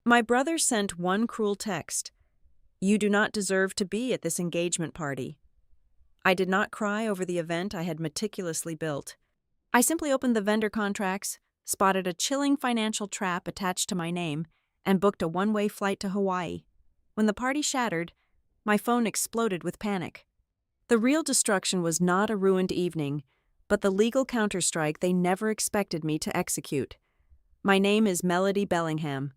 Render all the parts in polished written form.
My brother sent one cruel text. "You do not deserve to be at this engagement party." I did not cry over the event I had meticulously built. I simply opened the vendor contracts, spotted a chilling financial trap attached to my name, and booked a one-way flight to Hawaii. When the party shattered, my phone exploded with panic. The real destruction was not a ruined evening, but the legal counterstrike they never expected me to execute. My name is Melody Bellingham.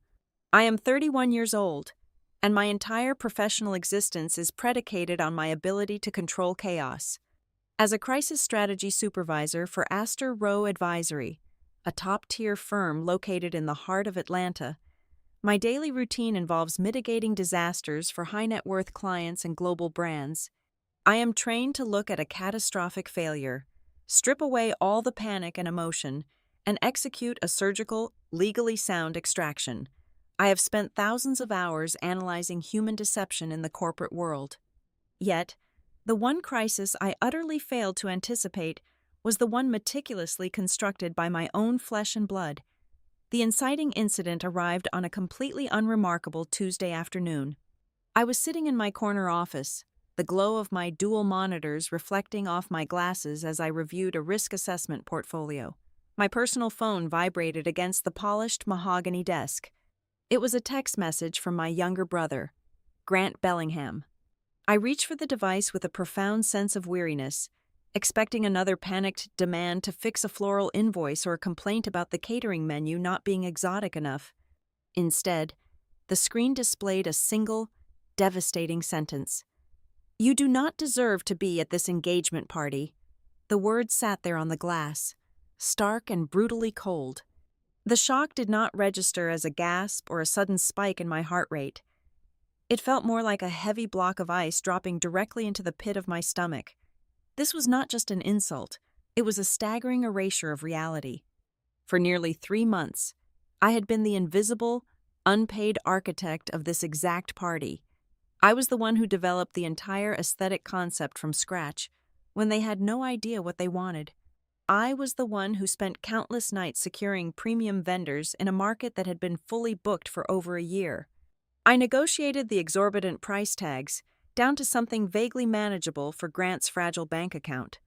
I am 31 years old, and my entire professional existence is predicated on my ability to control chaos. As a crisis strategy supervisor for Astor Row Advisory, a top-tier firm located in the heart of Atlanta, my daily routine involves mitigating disasters for high-net-worth clients and global brands. I am trained to look at a catastrophic failure, strip away all the panic and emotion, and execute a surgical, legally sound extraction. I have spent thousands of hours analyzing human deception in the corporate world. Yet, the one crisis I utterly failed to anticipate was the one meticulously constructed by my own flesh and blood. The inciting incident arrived on a completely unremarkable Tuesday afternoon. I was sitting in my corner office, the glow of my dual monitors reflecting off my glasses as I reviewed a risk assessment portfolio. My personal phone vibrated against the polished mahogany desk. It was a text message from my younger brother, Grant Bellingham. I reached for the device with a profound sense of weariness, expecting another panicked demand to fix a floral invoice or a complaint about the catering menu not being exotic enough. Instead, the screen displayed a single, devastating sentence. "You do not deserve to be at this engagement party." The words sat there on the glass, stark and brutally cold. The shock did not register as a gasp or a sudden spike in my heart rate. It felt more like a heavy block of ice dropping directly into the pit of my stomach. This was not just an insult, it was a staggering erasure of reality. For nearly 3 months, I had been the invisible, unpaid architect of this exact party. I was the one who developed the entire aesthetic concept from scratch, when they had no idea what they wanted. I was the one who spent countless nights securing premium vendors in a market that had been fully booked for over a year. I negotiated the exorbitant price tags, down to something vaguely manageable for Grant's fragile bank account.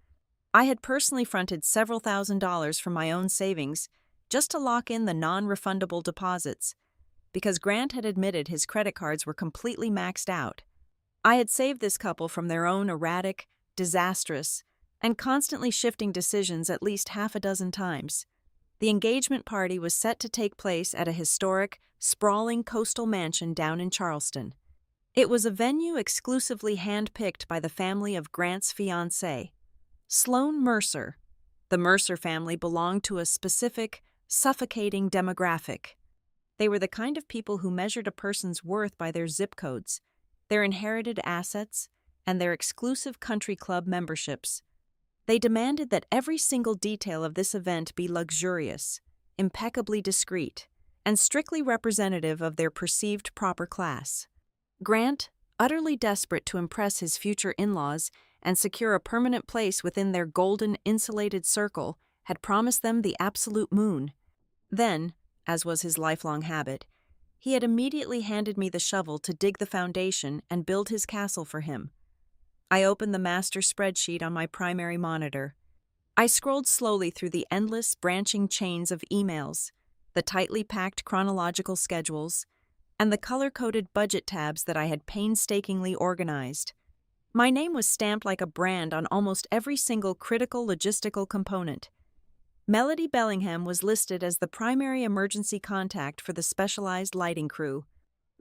I had personally fronted several $1,000s from my own savings just to lock in the non-refundable deposits, because Grant had admitted his credit cards were completely maxed out. I had saved this couple from their own erratic, disastrous, and constantly shifting decisions at least half a dozen times. The engagement party was set to take place at a historic, sprawling coastal mansion down in Charleston. It was a venue exclusively hand-picked by the family of Grant's fiancée, Sloan Mercer. The Mercer family belonged to a specific, suffocating demographic. They were the kind of people who measured a person's worth by their zip codes, their inherited assets, and their exclusive country club memberships. They demanded that every single detail of this event be luxurious, impeccably discreet, and strictly representative of their perceived proper class. Grant, utterly desperate to impress his future in-laws and secure a permanent place within their golden insulated circle, had promised them the absolute moon. Then, as was his lifelong habit, he had immediately handed me the shovel to dig the foundation and build his castle for him. I opened the master spreadsheet on my primary monitor. I scrolled slowly through the endless, branching chains of emails, the tightly packed chronological schedules, and the color-coded budget tabs that I had painstakingly organized. My name was stamped like a brand on almost every single critical logistical component. Melody Bellingham was listed as the primary emergency contact for the specialized lighting crew.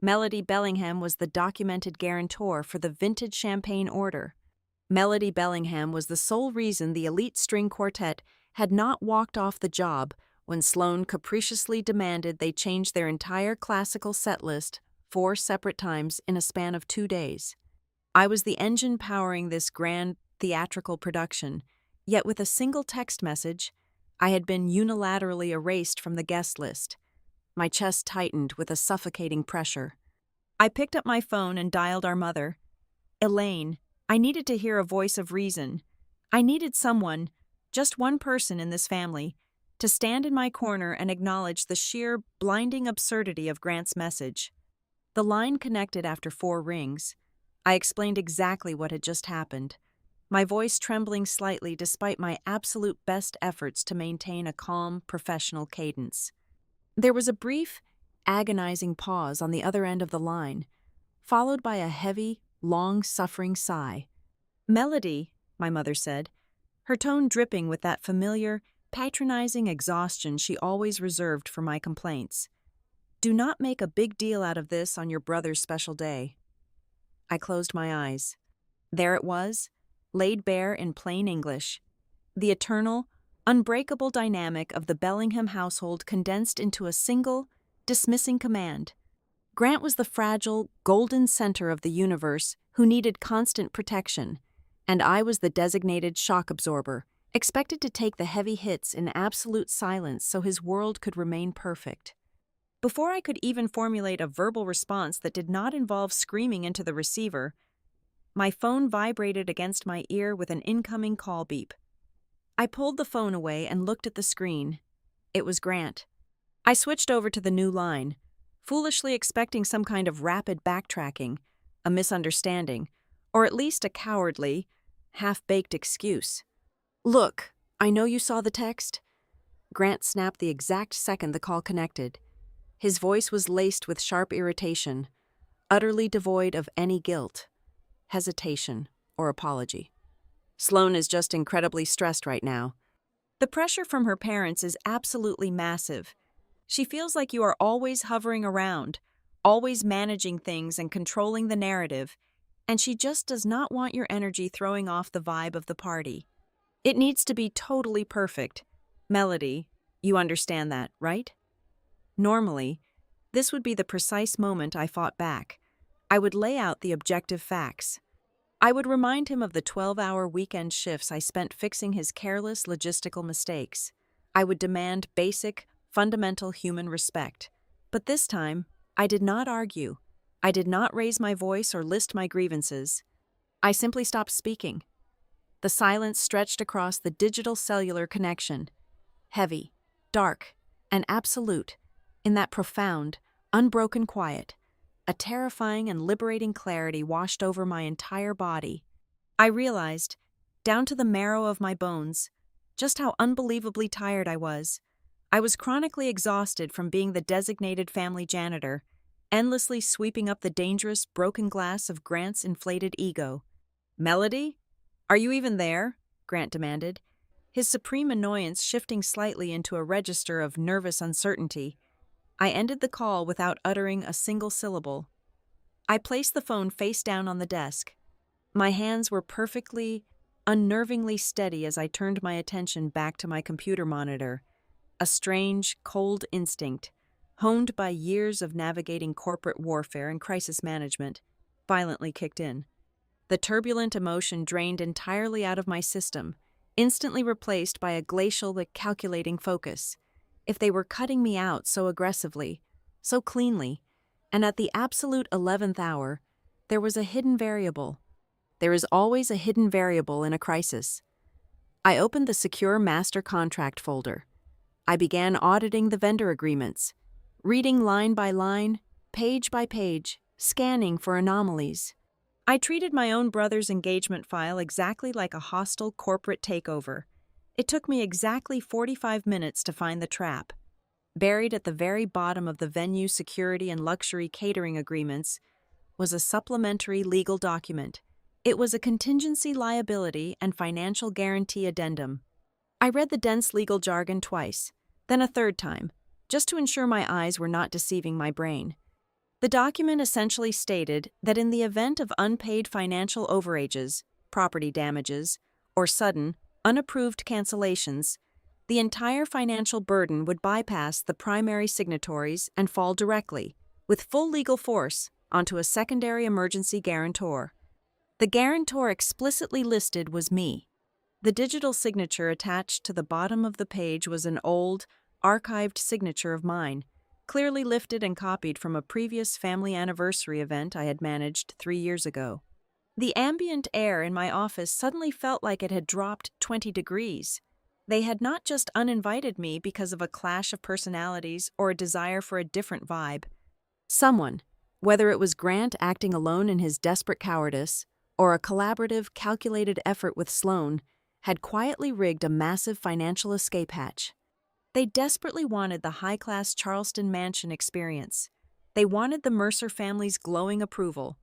Melody Bellingham was the documented guarantor for the vintage champagne order. Melody Bellingham was the sole reason the elite string quartet had not walked off the job when Sloan capriciously demanded they change their entire classical set list 4 separate times in a span of 2 days. I was the engine powering this grand theatrical production, yet with a single text message, I had been unilaterally erased from the guest list. My chest tightened with a suffocating pressure. I picked up my phone and dialed our mother. Elaine, I needed to hear a voice of reason. I needed someone, just one person in this family, to stand in my corner and acknowledge the sheer, blinding absurdity of Grant's message. The line connected after 4 rings. I explained exactly what had just happened, my voice trembling slightly despite my absolute best efforts to maintain a calm, professional cadence. There was a brief, agonizing pause on the other end of the line, followed by a heavy, long-suffering sigh. "Melody," my mother said, her tone dripping with that familiar, patronizing exhaustion she always reserved for my complaints. "Do not make a big deal out of this on your brother's special day." I closed my eyes. There it was, laid bare in plain English. The eternal, unbreakable dynamic of the Bellingham household condensed into a single, dismissing command. Grant was the fragile, golden center of the universe who needed constant protection, and I was the designated shock absorber, expected to take the heavy hits in absolute silence so his world could remain perfect. Before I could even formulate a verbal response that did not involve screaming into the receiver, my phone vibrated against my ear with an incoming call beep. I pulled the phone away and looked at the screen. It was Grant. I switched over to the new line, foolishly expecting some kind of rapid backtracking, a misunderstanding, or at least a cowardly, half-baked excuse. "Look, I know you saw the text." Grant snapped the exact second the call connected. His voice was laced with sharp irritation, utterly devoid of any guilt, hesitation, or apology. "Sloane is just incredibly stressed right now. The pressure from her parents is absolutely massive. She feels like you are always hovering around, always managing things and controlling the narrative, and she just does not want your energy throwing off the vibe of the party. It needs to be totally perfect. Melody, you understand that, right?" Normally, this would be the precise moment I fought back. I would lay out the objective facts. I would remind him of the 12-hour weekend shifts I spent fixing his careless logistical mistakes. I would demand basic, fundamental human respect. But this time, I did not argue. I did not raise my voice or list my grievances. I simply stopped speaking. The silence stretched across the digital cellular connection, heavy, dark, and absolute, in that profound, unbroken quiet. A terrifying and liberating clarity washed over my entire body. I realized, down to the marrow of my bones, just how unbelievably tired I was. I was chronically exhausted from being the designated family janitor, endlessly sweeping up the dangerous, broken glass of Grant's inflated ego. "Melody? Are you even there?" Grant demanded, his supreme annoyance shifting slightly into a register of nervous uncertainty. I ended the call without uttering a single syllable. I placed the phone face down on the desk. My hands were perfectly, unnervingly steady as I turned my attention back to my computer monitor. A strange, cold instinct, honed by years of navigating corporate warfare and crisis management, violently kicked in. The turbulent emotion drained entirely out of my system, instantly replaced by a glacial but calculating focus. If they were cutting me out so aggressively, so cleanly, and at the absolute 11th hour, there was a hidden variable. There is always a hidden variable in a crisis. I opened the secure master contract folder. I began auditing the vendor agreements, reading line by line, page by page, scanning for anomalies. I treated my own brother's engagement file exactly like a hostile corporate takeover. It took me exactly 45 minutes to find the trap. Buried at the very bottom of the venue security and luxury catering agreements was a supplementary legal document. It was a contingency liability and financial guarantee addendum. I read the dense legal jargon twice, then a third time, just to ensure my eyes were not deceiving my brain. The document essentially stated that in the event of unpaid financial overages, property damages, or sudden, unapproved cancellations, the entire financial burden would bypass the primary signatories and fall directly, with full legal force, onto a secondary emergency guarantor. The guarantor explicitly listed was me. The digital signature attached to the bottom of the page was an old, archived signature of mine, clearly lifted and copied from a previous family anniversary event I had managed 3 years ago. The ambient air in my office suddenly felt like it had dropped 20 degrees. They had not just uninvited me because of a clash of personalities or a desire for a different vibe. Someone, whether it was Grant acting alone in his desperate cowardice or a collaborative, calculated effort with Sloane, had quietly rigged a massive financial escape hatch. They desperately wanted the high-class Charleston mansion experience. They wanted the Mercer family's glowing approval.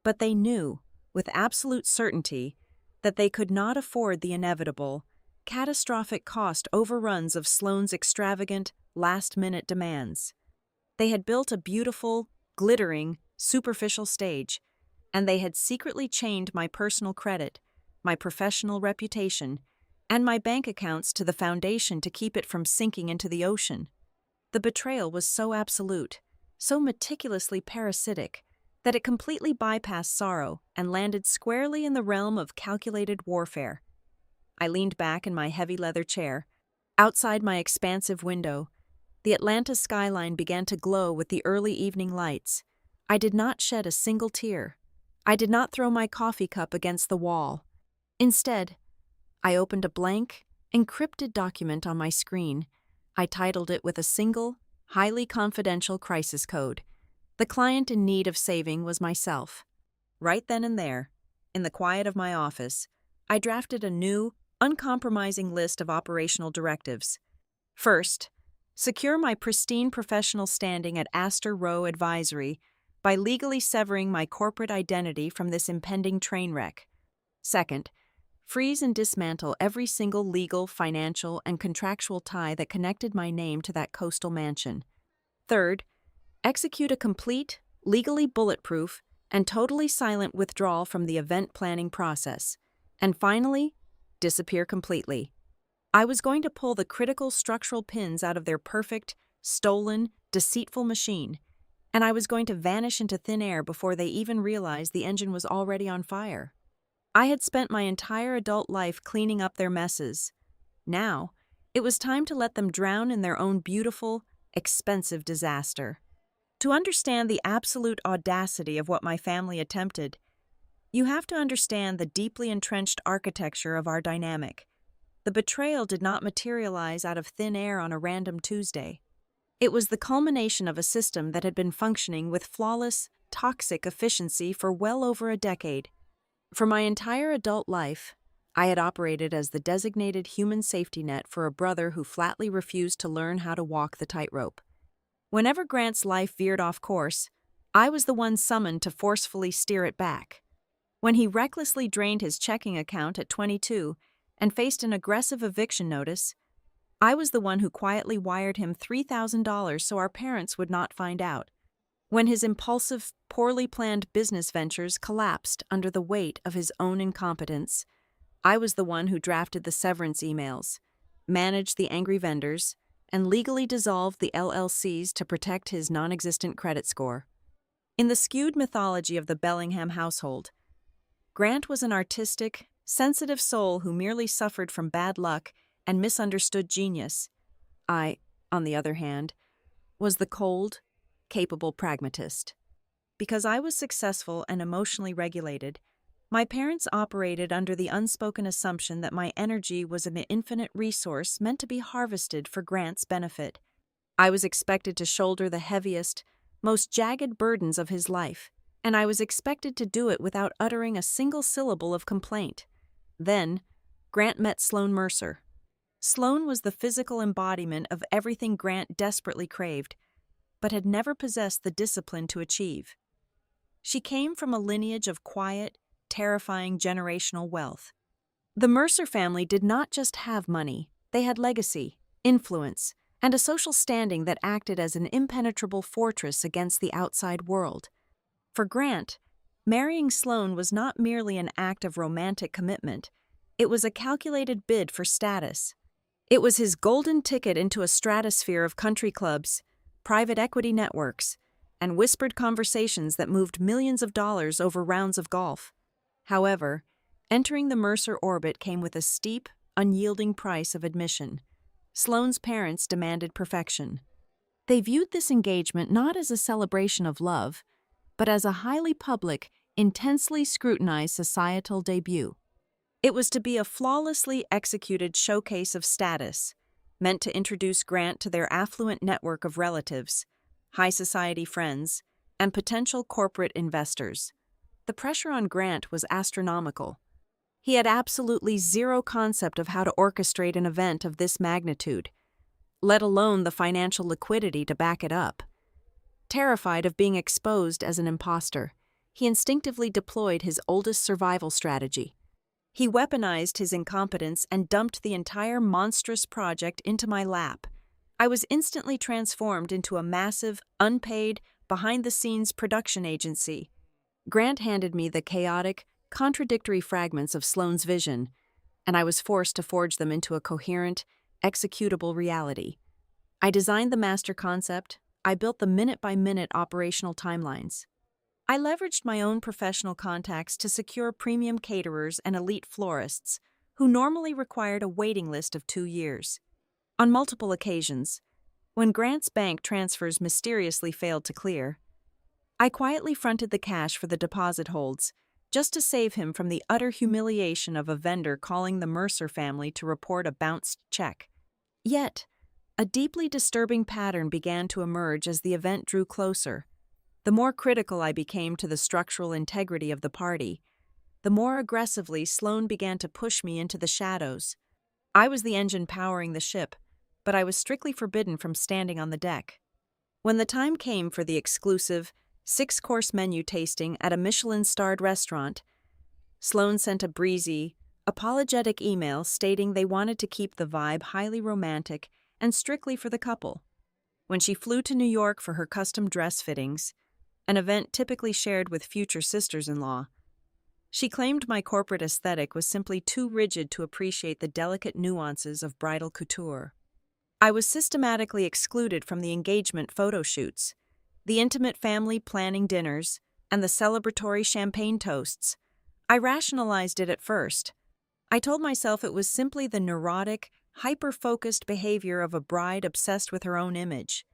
But they knew, with absolute certainty, that they could not afford the inevitable, catastrophic cost overruns of Sloane's extravagant, last-minute demands. They had built a beautiful, glittering, superficial stage, and they had secretly chained my personal credit, my professional reputation, and my bank accounts to the foundation to keep it from sinking into the ocean. The betrayal was so absolute, so meticulously parasitic, that it completely bypassed sorrow and landed squarely in the realm of calculated warfare. I leaned back in my heavy leather chair. Outside my expansive window, the Atlanta skyline began to glow with the early evening lights. I did not shed a single tear. I did not throw my coffee cup against the wall. Instead, I opened a blank, encrypted document on my screen. I titled it with a single, highly confidential crisis code. The client in need of saving was myself. Right then and there, in the quiet of my office, I drafted a new, uncompromising list of operational directives. First, secure my pristine professional standing at Astor Row Advisory by legally severing my corporate identity from this impending train wreck. Second, freeze and dismantle every single legal, financial, and contractual tie that connected my name to that coastal mansion. Third, execute a complete, legally bulletproof, and totally silent withdrawal from the event planning process. And finally, disappear completely. I was going to pull the critical structural pins out of their perfect, stolen, deceitful machine, and I was going to vanish into thin air before they even realized the engine was already on fire. I had spent my entire adult life cleaning up their messes. Now, it was time to let them drown in their own beautiful, expensive disaster. To understand the absolute audacity of what my family attempted, you have to understand the deeply entrenched architecture of our dynamic. The betrayal did not materialize out of thin air on a random Tuesday. It was the culmination of a system that had been functioning with flawless, toxic efficiency for well over a decade. For my entire adult life, I had operated as the designated human safety net for a brother who flatly refused to learn how to walk the tightrope. Whenever Grant's life veered off course, I was the one summoned to forcefully steer it back. When he recklessly drained his checking account at 22 and faced an aggressive eviction notice, I was the one who quietly wired him $3,000 so our parents would not find out. When his impulsive, poorly planned business ventures collapsed under the weight of his own incompetence, I was the one who drafted the severance emails, managed the angry vendors, and legally dissolved the LLCs to protect his non-existent credit score. In the skewed mythology of the Bellingham household, Grant was an artistic, sensitive soul who merely suffered from bad luck and misunderstood genius. I, on the other hand, was the cold, capable pragmatist. Because I was successful and emotionally regulated, my parents operated under the unspoken assumption that my energy was an infinite resource meant to be harvested for Grant's benefit. I was expected to shoulder the heaviest, most jagged burdens of his life, and I was expected to do it without uttering a single syllable of complaint. Then, Grant met Sloane Mercer. Sloane was the physical embodiment of everything Grant desperately craved, but had never possessed the discipline to achieve. She came from a lineage of quiet, terrifying generational wealth. The Mercer family did not just have money, they had legacy, influence, and a social standing that acted as an impenetrable fortress against the outside world. For Grant, marrying Sloane was not merely an act of romantic commitment, it was a calculated bid for status. It was his golden ticket into a stratosphere of country clubs, private equity networks, and whispered conversations that moved millions of dollars over rounds of golf. However, entering the Mercer orbit came with a steep, unyielding price of admission. Sloane's parents demanded perfection. They viewed this engagement not as a celebration of love, but as a highly public, intensely scrutinized societal debut. It was to be a flawlessly executed showcase of status, meant to introduce Grant to their affluent network of relatives, high society friends, and potential corporate investors. The pressure on Grant was astronomical. He had absolutely zero concept of how to orchestrate an event of this magnitude, let alone the financial liquidity to back it up. Terrified of being exposed as an imposter, he instinctively deployed his oldest survival strategy. He weaponized his incompetence and dumped the entire monstrous project into my lap. I was instantly transformed into a massive, unpaid, behind-the-scenes production agency. Grant handed me the chaotic, contradictory fragments of Sloane's vision, and I was forced to forge them into a coherent, executable reality. I designed the master concept. I built the minute-by-minute operational timelines. I leveraged my own professional contacts to secure premium caterers and elite florists, who normally required a waiting list of 2 years. On multiple occasions, when Grant's bank transfers mysteriously failed to clear, I quietly fronted the cash for the deposit holds, just to save him from the utter humiliation of a vendor calling the Mercer family to report a bounced check. Yet, a deeply disturbing pattern began to emerge as the event drew closer. The more critical I became to the structural integrity of the party, the more aggressively Sloane began to push me into the shadows. I was the engine powering the ship, but I was strictly forbidden from standing on the deck. When the time came for the exclusive, 6-course menu tasting at a Michelin-starred restaurant, Sloane sent a breezy, apologetic email stating they wanted to keep the vibe highly romantic and strictly for the couple. When she flew to New York for her custom dress fittings, an event typically shared with future sisters-in-law, she claimed my corporate aesthetic was simply too rigid to appreciate the delicate nuances of bridal couture. I was systematically excluded from the engagement photo shoots, the intimate family planning dinners, and the celebratory champagne toasts. I rationalized it at first. I told myself it was simply the neurotic, hyper-focused behavior of a bride obsessed with her own image.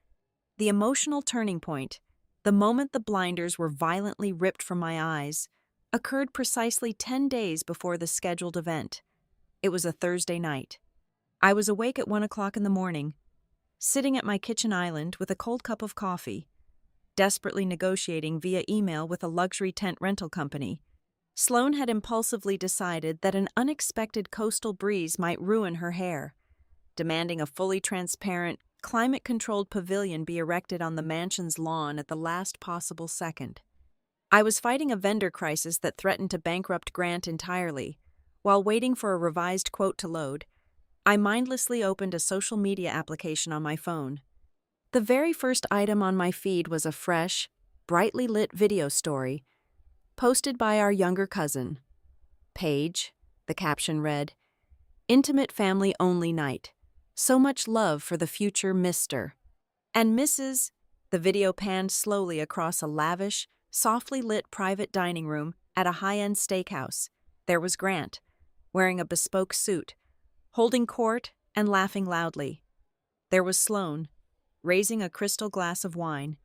The emotional turning point, the moment the blinders were violently ripped from my eyes, occurred precisely 10 days before the scheduled event. It was a Thursday night. I was awake at 1 o'clock in the morning, sitting at my kitchen island with a cold cup of coffee, desperately negotiating via email with a luxury tent rental company. Sloane had impulsively decided that an unexpected coastal breeze might ruin her hair, demanding a fully transparent, climate-controlled pavilion be erected on the mansion's lawn at the last possible second. I was fighting a vendor crisis that threatened to bankrupt Grant entirely. While waiting for a revised quote to load, I mindlessly opened a social media application on my phone. The very first item on my feed was a fresh, brightly lit video story posted by our younger cousin, Paige. The caption read, "Intimate family-only night. So much love for the future Mr. and Mrs." The video panned slowly across a lavish, softly lit private dining room at a high-end steakhouse. There was Grant, wearing a bespoke suit, holding court and laughing loudly. There was Sloane, raising a crystal glass of wine.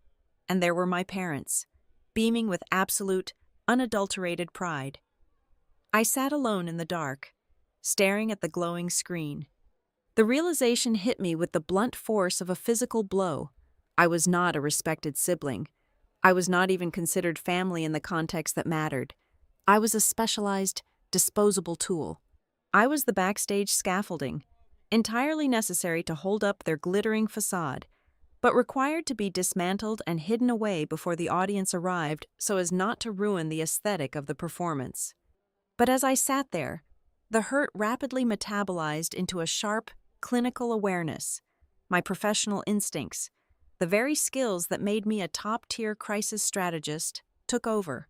And there were my parents, beaming with absolute, unadulterated pride. I sat alone in the dark, staring at the glowing screen. The realization hit me with the blunt force of a physical blow. I was not a respected sibling. I was not even considered family in the context that mattered. I was a specialized, disposable tool. I was the backstage scaffolding, entirely necessary to hold up their glittering facade, but required to be dismantled and hidden away before the audience arrived so as not to ruin the aesthetic of the performance. But as I sat there, the hurt rapidly metabolized into a sharp, clinical awareness. My professional instincts, the very skills that made me a top-tier crisis strategist, took over.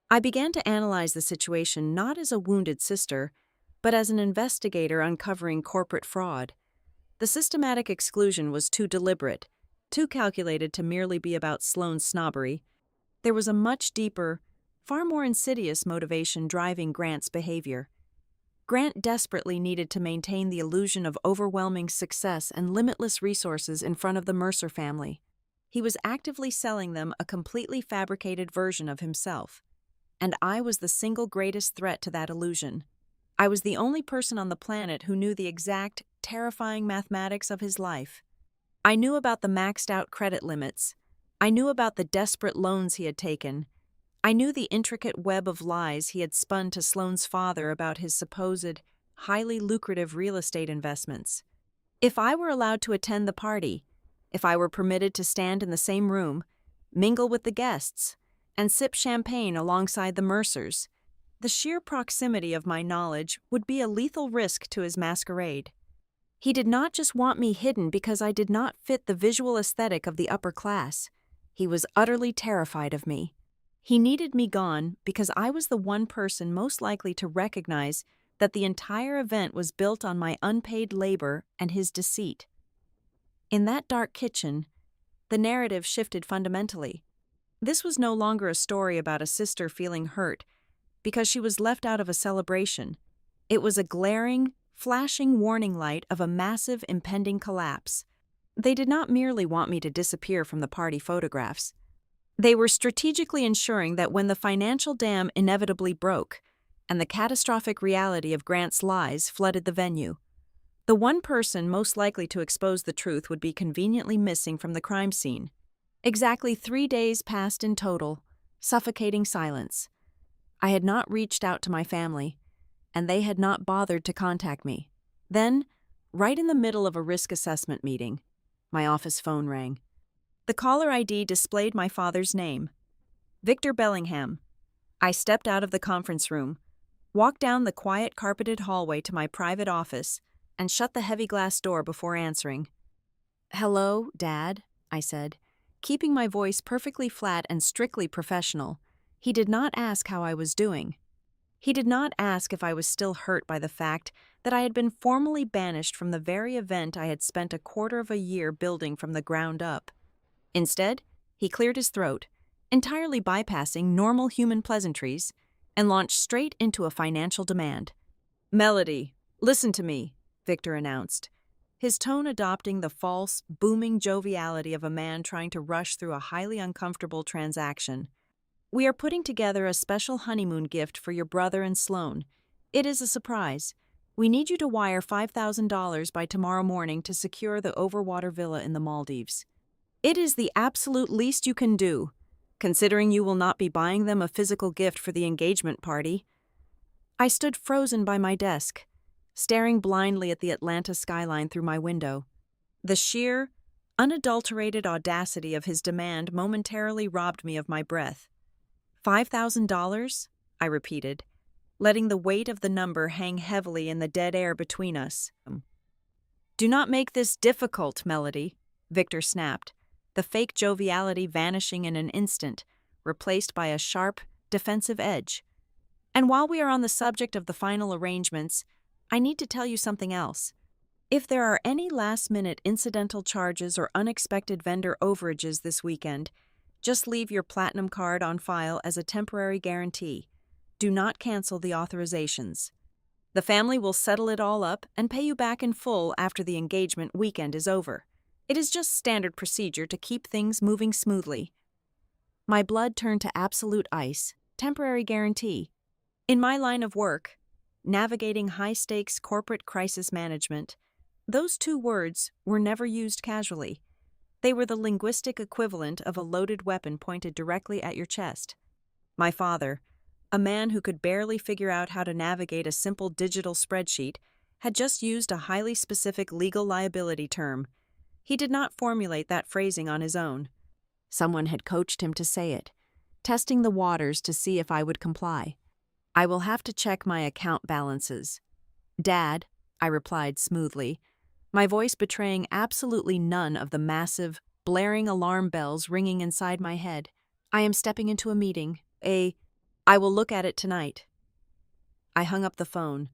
I began to analyze the situation not as a wounded sister, but as an investigator uncovering corporate fraud. The systematic exclusion was too deliberate, too calculated to merely be about Sloane's snobbery. There was a much deeper, far more insidious motivation driving Grant's behavior. Grant desperately needed to maintain the illusion of overwhelming success and limitless resources in front of the Mercer family. He was actively selling them a completely fabricated version of himself, and I was the single greatest threat to that illusion. I was the only person on the planet who knew the exact, terrifying mathematics of his life. I knew about the maxed-out credit limits. I knew about the desperate loans he had taken. I knew the intricate web of lies he had spun to Sloane's father about his supposed, highly lucrative real estate investments. If I were allowed to attend the party, if I were permitted to stand in the same room, mingle with the guests, and sip champagne alongside the Mercers, the sheer proximity of my knowledge would be a lethal risk to his masquerade. He did not just want me hidden because I did not fit the visual aesthetic of the upper class. He was utterly terrified of me. He needed me gone because I was the one person most likely to recognize that the entire event was built on my unpaid labor and his deceit. In that dark kitchen, the narrative shifted fundamentally. This was no longer a story about a sister feeling hurt because she was left out of a celebration. It was a glaring, flashing warning light of a massive impending collapse. They did not merely want me to disappear from the party photographs. They were strategically ensuring that when the financial dam inevitably broke, and the catastrophic reality of Grant's lies flooded the venue, the one person most likely to expose the truth would be conveniently missing from the crime scene. Exactly 3 days passed in total, suffocating silence. I had not reached out to my family, and they had not bothered to contact me. Then, right in the middle of a risk assessment meeting, my office phone rang. The caller ID displayed my father's name, Victor Bellingham. I stepped out of the conference room, walked down the quiet carpeted hallway to my private office, and shut the heavy glass door before answering. "Hello, Dad," I said, keeping my voice perfectly flat and strictly professional. He did not ask how I was doing. He did not ask if I was still hurt by the fact that I had been formally banished from the very event I had spent a quarter of a year building from the ground up. Instead, he cleared his throat, entirely bypassing normal human pleasantries, and launched straight into a financial demand. "Melody, listen to me," Victor announced, his tone adopting the false, booming joviality of a man trying to rush through a highly uncomfortable transaction. "We are putting together a special honeymoon gift for your brother and Sloane. It is a surprise. We need you to wire $5,000 by tomorrow morning to secure the overwater villa in the Maldives. It is the absolute least you can do, considering you will not be buying them a physical gift for the engagement party." I stood frozen by my desk, staring blindly at the Atlanta skyline through my window. The sheer, unadulterated audacity of his demand momentarily robbed me of my breath. $5,000? I repeated, letting the weight of the number hang heavily in the dead air between us. "Do not make this difficult, Melody," Victor snapped, the fake joviality vanishing in an instant, replaced by a sharp, defensive edge. "And while we are on the subject of the final arrangements, I need to tell you something else. If there are any last-minute incidental charges or unexpected vendor overages this weekend, just leave your platinum card on file as a temporary guarantee. Do not cancel the authorizations. The family will settle it all up and pay you back in full after the engagement weekend is over. It is just standard procedure to keep things moving smoothly." My blood turned to absolute ice. Temporary guarantee. In my line of work, navigating high-stakes corporate crisis management, those two words were never used casually. They were the linguistic equivalent of a loaded weapon pointed directly at your chest. My father, a man who could barely figure out how to navigate a simple digital spreadsheet, had just used a highly specific legal liability term. He did not formulate that phrasing on his own. Someone had coached him to say it, testing the waters to see if I would comply. "I will have to check my account balances." "Dad," I replied smoothly, my voice betraying absolutely none of the massive, blaring alarm bells ringing inside my head. "I am stepping into a meeting. I will look at it tonight." I hung up the phone.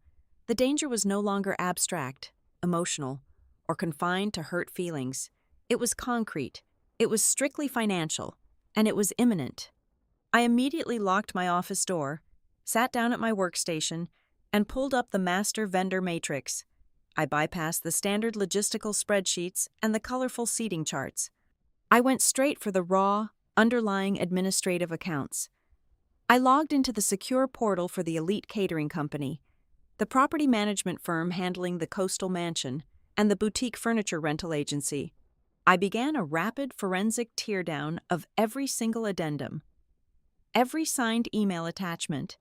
The danger was no longer abstract, emotional, or confined to hurt feelings. It was concrete, it was strictly financial, and it was imminent. I immediately locked my office door, sat down at my workstation, and pulled up the master vendor matrix. I bypassed the standard logistical spreadsheets and the colorful seating charts. I went straight for the raw, underlying administrative accounts. I logged into the secure portal for the elite catering company. the property management firm handling the coastal mansion, and the boutique furniture rental agency. I began a rapid forensic teardown of every single addendum, every signed email attachment,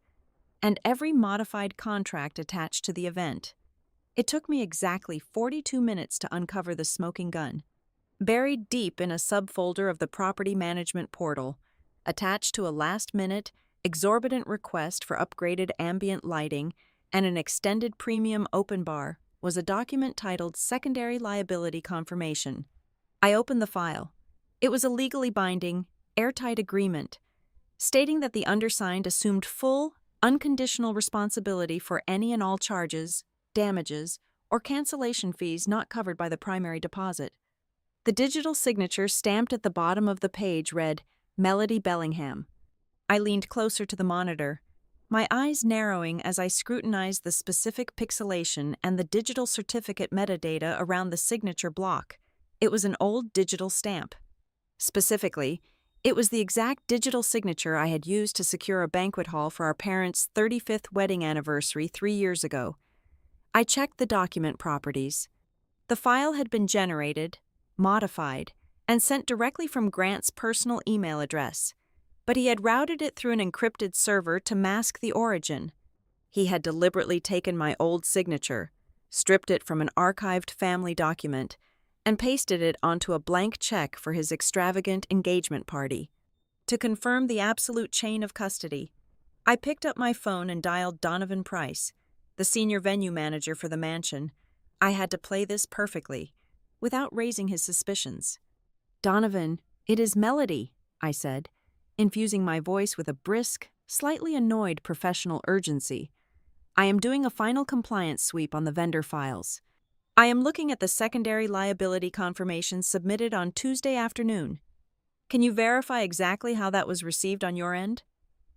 and every modified contract attached to the event. It took me exactly 42 minutes to uncover the smoking gun. Buried deep in a subfolder of the property management portal, attached to a last-minute, exorbitant request for upgraded ambient lighting and an extended premium open bar, was a document titled Secondary Liability Confirmation. I opened the file. It was a legally binding, airtight agreement, stating that the undersigned assumed full, unconditional responsibility for any and all charges, damages, or cancellation fees not covered by the primary deposit. The digital signature stamped at the bottom of the page read, Melody Bellingham. I leaned closer to the monitor, my eyes narrowing as I scrutinized the specific pixelation and the digital certificate metadata around the signature block. It was an old digital stamp. Specifically, it was the exact digital signature I had used to secure a banquet hall for our parents' 35th wedding anniversary 3 years ago. I checked the document properties. The file had been generated, modified, and sent directly from Grant's personal email address, but he had routed it through an encrypted server to mask the origin. He had deliberately taken my old signature, stripped it from an archived family document, and pasted it onto a blank check for his extravagant engagement party. To confirm the absolute chain of custody, I picked up my phone and dialed Donovan Price, the senior venue manager for the mansion. I had to play this perfectly, without raising his suspicions. "Donovan, it is Melody," I said, infusing my voice with a brisk, slightly annoyed professional urgency. "I am doing a final compliance sweep on the vendor files. I am looking at the secondary liability confirmation submitted on Tuesday afternoon. Can you verify exactly how that was received on your end?"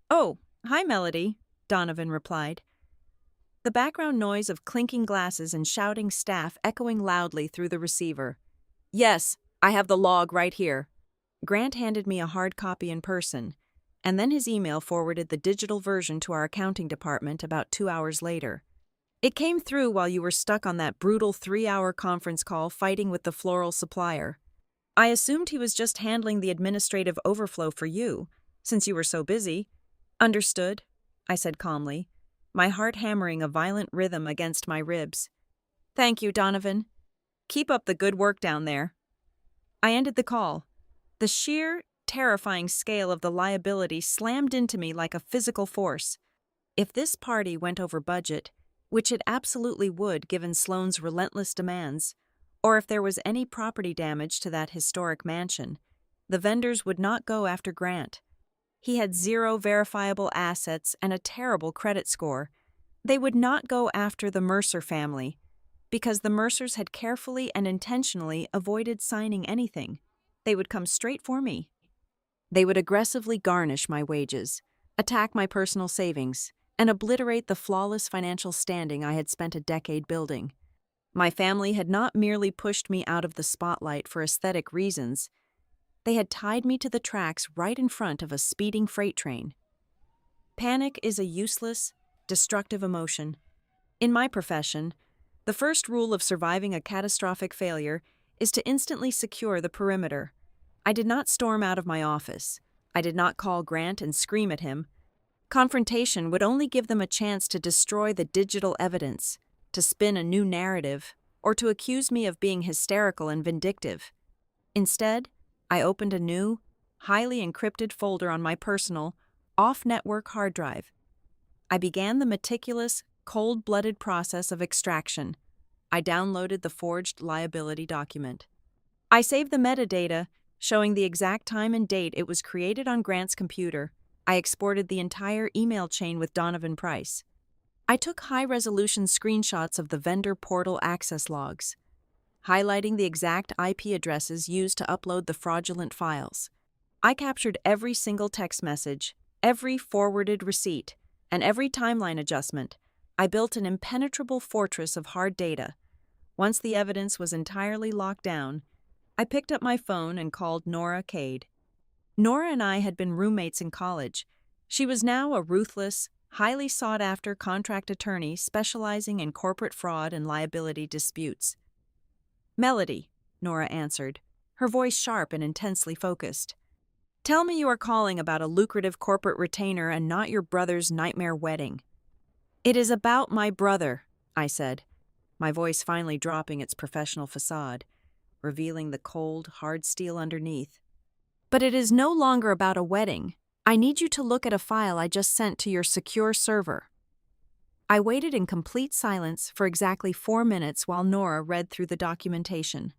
"Oh, hi, Melody," Donovan replied, the background noise of clinking glasses and shouting staff echoing loudly through the receiver. "Yes, I have the log right here." Grant handed me a hard copy in person, and then his email forwarded the digital version to our accounting department about 2 hours later. "It came through while you were stuck on that brutal 3-hour conference call fighting with the floral supplier. I assumed he was just handling the administrative overflow for you, since you were so busy." "Understood," I said calmly, my heart hammering a violent rhythm against my ribs. "Thank you, Donovan. Keep up the good work down there." I ended the call. The sheer, terrifying scale of the liability slammed into me like a physical force. If this party went over budget, which it absolutely would given Sloane's relentless demands, or if there was any property damage to that historic mansion, the vendors would not go after Grant. He had 0 verifiable assets and a terrible credit score. They would not go after the Mercer family, because the Mercers had carefully and intentionally avoided signing anything. They would come straight for me. They would aggressively garnish my wages, attack my personal savings, and obliterate the flawless financial standing I had spent a decade building. My family had not merely pushed me out of the spotlight for aesthetic reasons. They had tied me to the tracks right in front of a speeding freight train. Panic is a useless, destructive emotion. In my profession, the first rule of surviving a catastrophic failure is to instantly secure the perimeter. I did not storm out of my office. I did not call Grant and scream at him. Confrontation would only give them a chance to destroy the digital evidence, to spin a new narrative, or to accuse me of being hysterical and vindictive. Instead, I opened a new, highly encrypted folder on my personal, off-network hard drive. I began the meticulous, cold-blooded process of extraction. I downloaded the forged liability document. I saved the metadata, showing the exact time and date it was created on Grant's computer. I exported the entire email chain with Donovan Price. I took high-resolution screenshots of the vendor portal access logs, highlighting the exact IP addresses used to upload the fraudulent files. I captured every single text message, every forwarded receipt, and every timeline adjustment. I built an impenetrable fortress of hard data. Once the evidence was entirely locked down, I picked up my phone and called Nora Cade. Nora and I had been roommates in college. She was now a ruthless, highly sought-after contract attorney specializing in corporate fraud and liability disputes. Melody, Nora answered, her voice sharp and intensely focused. Tell me you are calling about a lucrative corporate retainer and not your brother's nightmare wedding. It is about my brother, I said, my voice finally dropping its professional facade, revealing the cold, hard steel underneath. But it is no longer about a wedding. I need you to look at a file I just sent to your secure server. I waited in complete silence for exactly 4 minutes while Nora read through the documentation.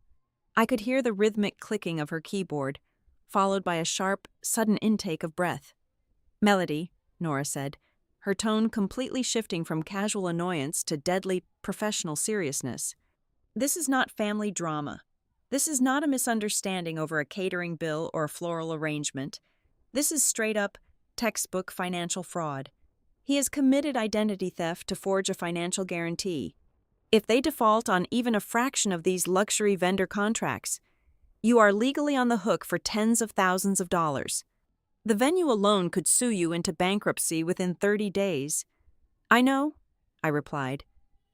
I could hear the rhythmic clicking of her keyboard, followed by a sharp, sudden intake of breath. Melody, Nora said, her tone completely shifting from casual annoyance to deadly professional seriousness. This is not family drama. This is not a misunderstanding over a catering bill or a floral arrangement. This is straight-up, textbook financial fraud. He has committed identity theft to forge a financial guarantee. If they default on even a fraction of these luxury vendor contracts, you are legally on the hook for tens of thousands of dollars. The venue alone could sue you into bankruptcy within 30 days. I know, I replied,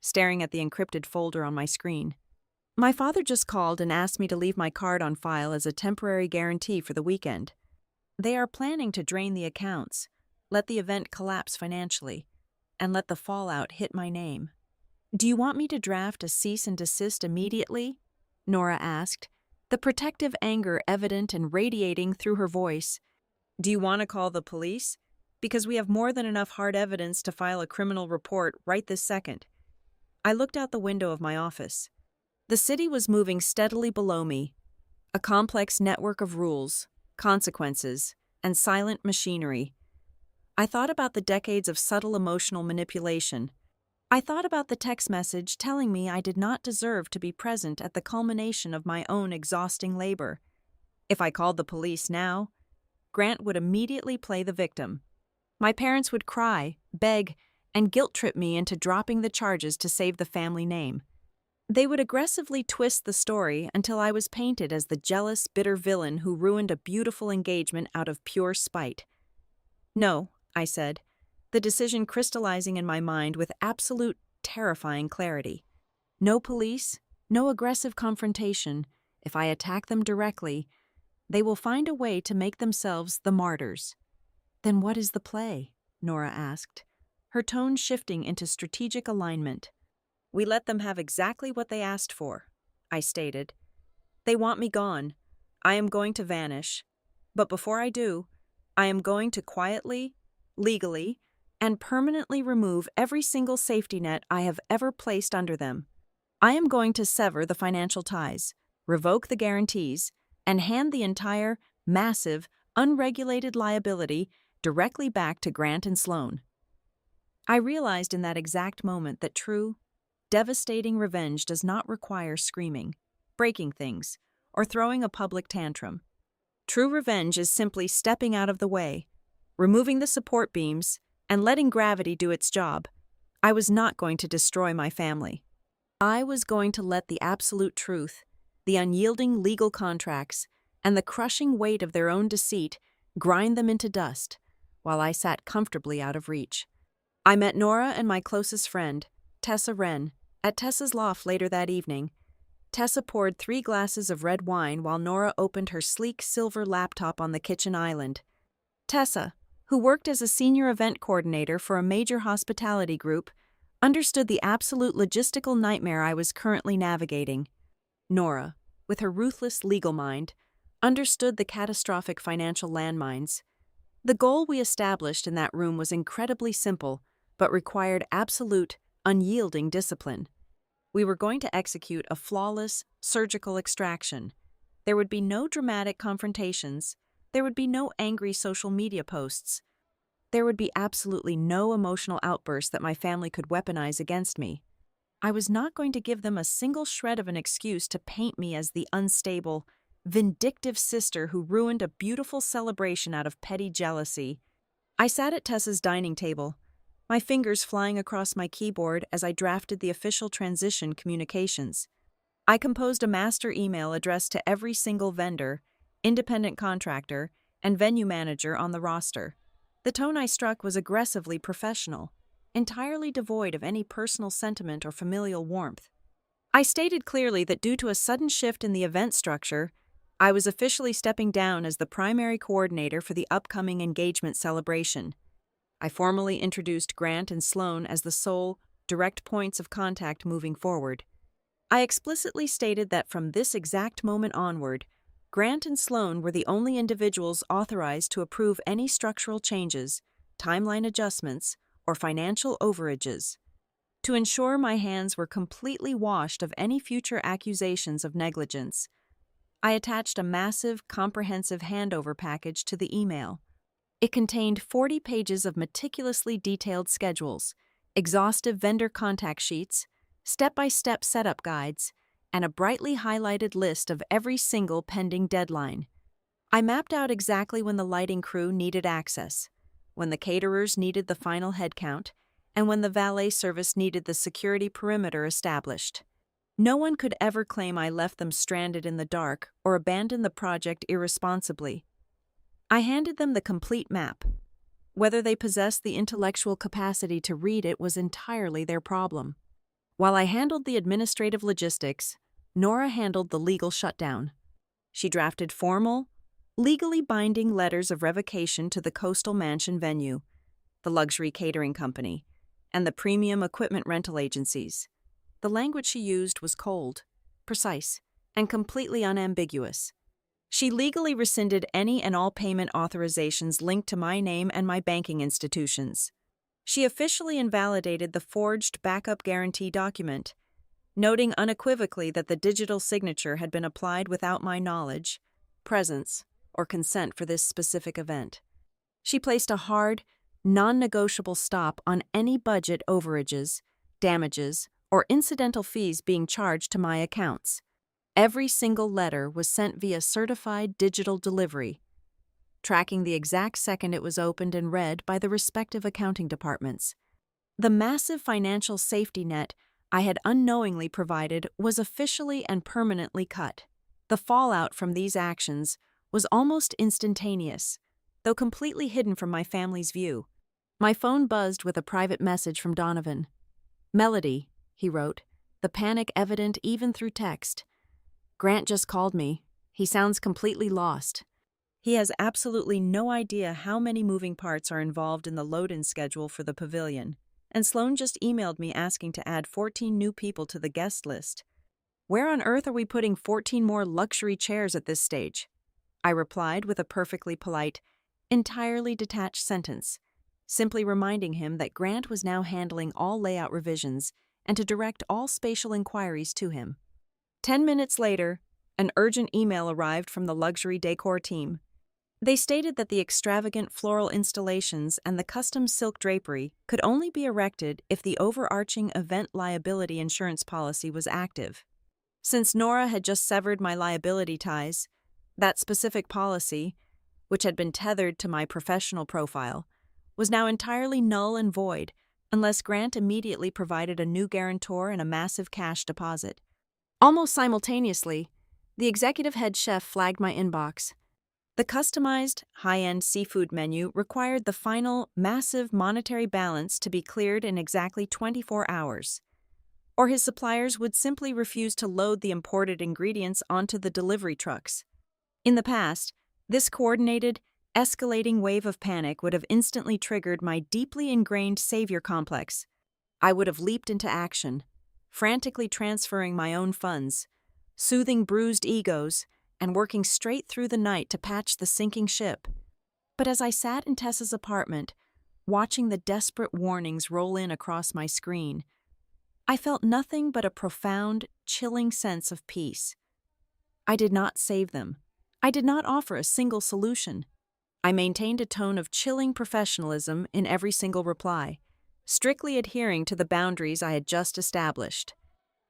staring at the encrypted folder on my screen. My father just called and asked me to leave my card on file as a temporary guarantee for the weekend. They are planning to drain the accounts, let the event collapse financially, and let the fallout hit my name. Do you want me to draft a cease and desist immediately? Nora asked, the protective anger evident and radiating through her voice. Do you want to call the police? Because we have more than enough hard evidence to file a criminal report right this second. I looked out the window of my office. The city was moving steadily below me, a complex network of rules, consequences, and silent machinery. I thought about the decades of subtle emotional manipulation. I thought about the text message telling me I did not deserve to be present at the culmination of my own exhausting labor. If I called the police now, Grant would immediately play the victim. My parents would cry, beg, and guilt-trip me into dropping the charges to save the family name. They would aggressively twist the story until I was painted as the jealous, bitter villain who ruined a beautiful engagement out of pure spite. No, I said, the decision crystallizing in my mind with absolute, terrifying clarity. No police, no aggressive confrontation. If I attack them directly, they will find a way to make themselves the martyrs. Then what is the play? Nora asked, her tone shifting into strategic alignment. We let them have exactly what they asked for, I stated. They want me gone. I am going to vanish. But before I do, I am going to quietly, legally, and permanently remove every single safety net I have ever placed under them. I am going to sever the financial ties, revoke the guarantees, and hand the entire, massive, unregulated liability directly back to Grant and Sloan. I realized in that exact moment that true, devastating revenge does not require screaming, breaking things, or throwing a public tantrum. True revenge is simply stepping out of the way, removing the support beams, and letting gravity do its job. I was not going to destroy my family. I was going to let the absolute truth, the unyielding legal contracts, and the crushing weight of their own deceit grind them into dust, while I sat comfortably out of reach. I met Nora and my closest friend, Tessa Wren, at Tessa's loft later that evening. Tessa poured 3 glasses of red wine while Nora opened her sleek silver laptop on the kitchen island. Tessa, who worked as a senior event coordinator for a major hospitality group, understood the absolute logistical nightmare I was currently navigating. Nora, with her ruthless legal mind, understood the catastrophic financial landmines. The goal we established in that room was incredibly simple, but required absolute, unyielding discipline. We were going to execute a flawless, surgical extraction. There would be no dramatic confrontations. There would be no angry social media posts. There would be absolutely no emotional outbursts that my family could weaponize against me. I was not going to give them a single shred of an excuse to paint me as the unstable, vindictive sister who ruined a beautiful celebration out of petty jealousy. I sat at Tessa's dining table, my fingers flying across my keyboard as I drafted the official transition communications. I composed a master email addressed to every single vendor, independent contractor, and venue manager on the roster. The tone I struck was aggressively professional, entirely devoid of any personal sentiment or familial warmth. I stated clearly that due to a sudden shift in the event structure, I was officially stepping down as the primary coordinator for the upcoming engagement celebration. I formally introduced Grant and Sloan as the sole, direct points of contact moving forward. I explicitly stated that from this exact moment onward, Grant and Sloan were the only individuals authorized to approve any structural changes, timeline adjustments, or financial overages. To ensure my hands were completely washed of any future accusations of negligence, I attached a massive, comprehensive handover package to the email. It contained 40 pages of meticulously detailed schedules, exhaustive vendor contact sheets, step-by-step setup guides, and a brightly highlighted list of every single pending deadline. I mapped out exactly when the lighting crew needed access, when the caterers needed the final headcount, and when the valet service needed the security perimeter established. No one could ever claim I left them stranded in the dark or abandoned the project irresponsibly. I handed them the complete map. Whether they possessed the intellectual capacity to read it was entirely their problem. While I handled the administrative logistics, Nora handled the legal shutdown. She drafted formal, legally binding letters of revocation to the Coastal Mansion venue, the luxury catering company, and the premium equipment rental agencies. The language she used was cold, precise, and completely unambiguous. She legally rescinded any and all payment authorizations linked to my name and my banking institutions. She officially invalidated the forged backup guarantee document, noting unequivocally that the digital signature had been applied without my knowledge, presence, or consent for this specific event. She placed a hard, non-negotiable stop on any budget overages, damages, or incidental fees being charged to my accounts. Every single letter was sent via certified digital delivery, tracking the exact second it was opened and read by the respective accounting departments. The massive financial safety net I had unknowingly provided was officially and permanently cut. The fallout from these actions was almost instantaneous, though completely hidden from my family's view. My phone buzzed with a private message from Donovan. "Melody," he wrote, the panic evident even through text. "Grant just called me. He sounds completely lost. He has absolutely no idea how many moving parts are involved in the load-in schedule for the pavilion, and Sloan just emailed me asking to add 14 new people to the guest list. Where on earth are we putting 14 more luxury chairs at this stage?" I replied with a perfectly polite, entirely detached sentence, simply reminding him that Grant was now handling all layout revisions and to direct all spatial inquiries to him. 10 minutes later, an urgent email arrived from the luxury decor team. They stated that the extravagant floral installations and the custom silk drapery could only be erected if the overarching event liability insurance policy was active. Since Nora had just severed my liability ties, that specific policy, which had been tethered to my professional profile, was now entirely null and void unless Grant immediately provided a new guarantor and a massive cash deposit. Almost simultaneously, the executive head chef flagged my inbox. The customized, high-end seafood menu required the final, massive monetary balance to be cleared in exactly 24 hours, or his suppliers would simply refuse to load the imported ingredients onto the delivery trucks. In the past, this coordinated, escalating wave of panic would have instantly triggered my deeply ingrained savior complex. I would have leaped into action, frantically transferring my own funds, soothing bruised egos, and working straight through the night to patch the sinking ship. But as I sat in Tessa's apartment, watching the desperate warnings roll in across my screen, I felt nothing but a profound, chilling sense of peace. I did not save them. I did not offer a single solution. I maintained a tone of chilling professionalism in every single reply, strictly adhering to the boundaries I had just established.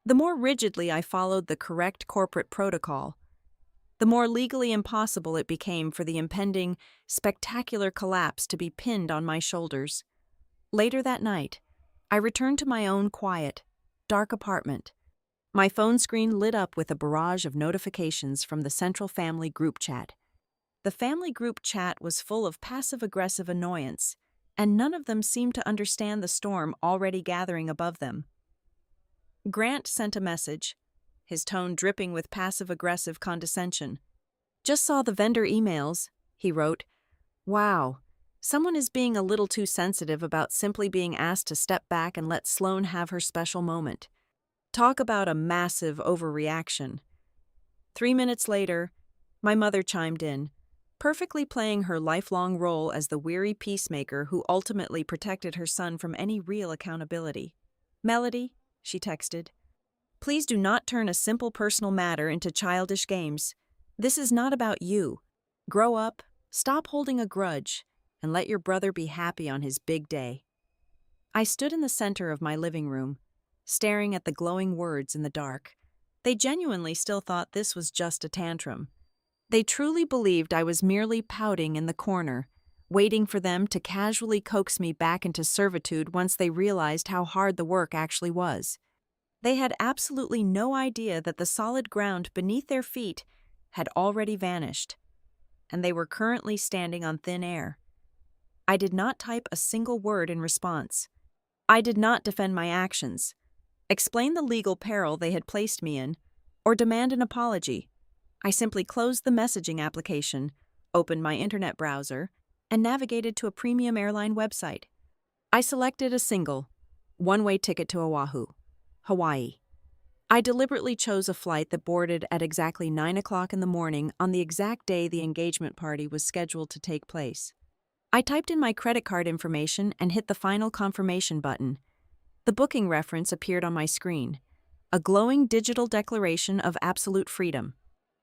The more rigidly I followed the correct corporate protocol, the more legally impossible it became for the impending, spectacular collapse to be pinned on my shoulders. Later that night, I returned to my own quiet, dark apartment. My phone screen lit up with a barrage of notifications from the Central Family group chat. The family group chat was full of passive-aggressive annoyance, and none of them seemed to understand the storm already gathering above them. Grant sent a message, his tone dripping with passive-aggressive condescension. "Just saw the vendor emails," he wrote. "Wow, someone is being a little too sensitive about simply being asked to step back and let Sloane have her special moment. Talk about a massive overreaction." 3 minutes later, my mother chimed in, perfectly playing her lifelong role as the weary peacemaker who ultimately protected her son from any real accountability. "Melody," she texted, "please do not turn a simple personal matter into childish games. This is not about you. Grow up, stop holding a grudge, and let your brother be happy on his big day." I stood in the center of my living room, staring at the glowing words in the dark. They genuinely still thought this was just a tantrum. They truly believed I was merely pouting in the corner, waiting for them to casually coax me back into servitude once they realized how hard the work actually was. They had absolutely no idea that the solid ground beneath their feet had already vanished, and they were currently standing on thin air. I did not type a single word in response. I did not defend my actions, explain the legal peril they had placed me in, or demand an apology. I simply closed the messaging application, opened my internet browser, and navigated to a premium airline website. I selected a single, one-way ticket to Oahu, Hawaii. I deliberately chose a flight that boarded at exactly 9 o'clock in the morning on the exact day the engagement party was scheduled to take place. I typed in my credit card information and hit the final confirmation button. The booking reference appeared on my screen, a glowing digital declaration of absolute freedom.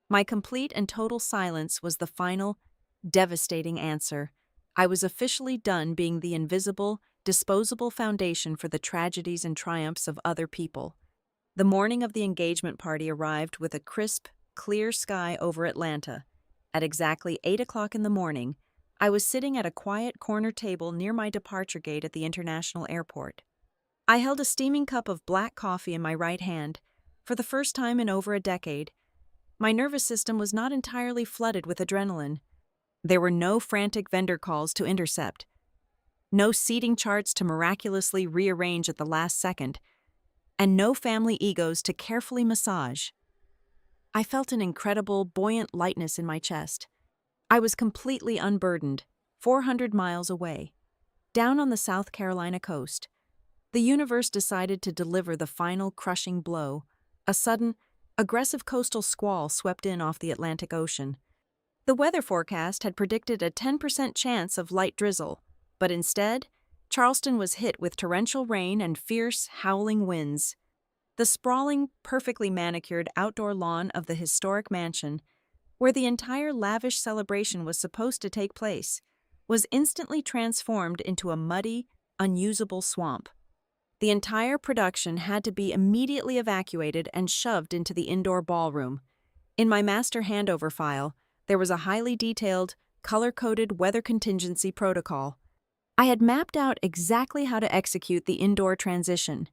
My complete and total silence was the final, devastating answer. I was officially done being the invisible, disposable foundation for the tragedies and triumphs of other people. The morning of the engagement party arrived with a crisp, clear sky over Atlanta. At exactly 8 o'clock in the morning, I was sitting at a quiet corner table near my departure gate at the international airport. I held a steaming cup of black coffee in my right hand. For the first time in over a decade, my nervous system was not entirely flooded with adrenaline. There were no frantic vendor calls to intercept, no seating charts to miraculously rearrange at the last second, and no family egos to carefully massage. I felt an incredible, buoyant lightness in my chest. I was completely unburdened, 400 miles away. Down on the South Carolina coast, the universe decided to deliver the final crushing blow. A sudden, aggressive coastal squall swept in off the Atlantic Ocean. The weather forecast had predicted a 10% chance of light drizzle, but instead, Charleston was hit with torrential rain and fierce, howling winds. The sprawling, perfectly manicured outdoor lawn of the historic mansion, where the entire lavish celebration was supposed to take place, was instantly transformed into a muddy, unusable swamp. The entire production had to be immediately evacuated and shoved into the indoor ballroom. In my master handover file, there was a highly detailed, color-coded weather contingency protocol. I had mapped out exactly how to execute the indoor transition.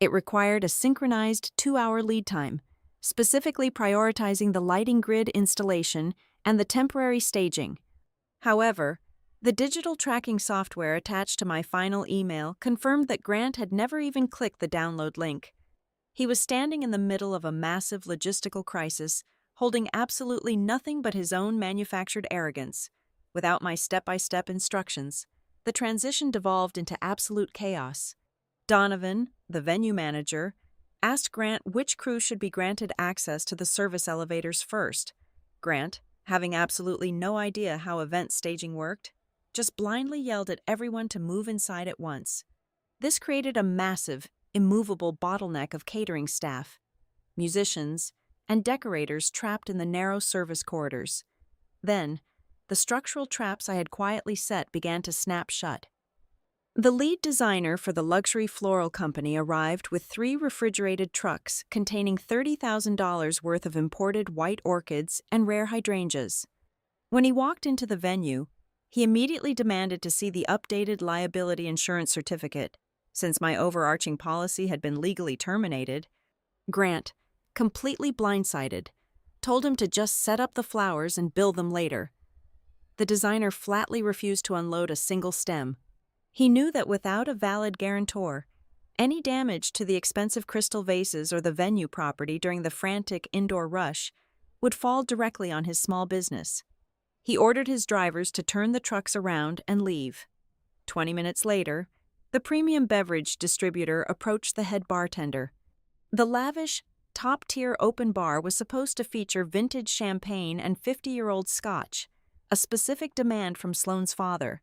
It required a synchronized 2-hour lead time, specifically prioritizing the lighting grid installation and the temporary staging. However, the digital tracking software attached to my final email confirmed that Grant had never even clicked the download link. He was standing in the middle of a massive logistical crisis, holding absolutely nothing but his own manufactured arrogance. Without my step-by-step instructions, the transition devolved into absolute chaos. Donovan, the venue manager, asked Grant which crew should be granted access to the service elevators first. Grant, having absolutely no idea how event staging worked, just blindly yelled at everyone to move inside at once. This created a massive, immovable bottleneck of catering staff, musicians, and decorators trapped in the narrow service corridors. Then, the structural traps I had quietly set began to snap shut. The lead designer for the luxury floral company arrived with 3 refrigerated trucks containing $30,000 worth of imported white orchids and rare hydrangeas. When he walked into the venue, he immediately demanded to see the updated liability insurance certificate. Since my overarching policy had been legally terminated, Grant, completely blindsided, told him to just set up the flowers and bill them later. The designer flatly refused to unload a single stem. He knew that without a valid guarantor, any damage to the expensive crystal vases or the venue property during the frantic indoor rush would fall directly on his small business. He ordered his drivers to turn the trucks around and leave. 20 minutes later, the premium beverage distributor approached the head bartender. The lavish, top-tier open bar was supposed to feature vintage champagne and 50-year-old scotch, a specific demand from Sloane's father.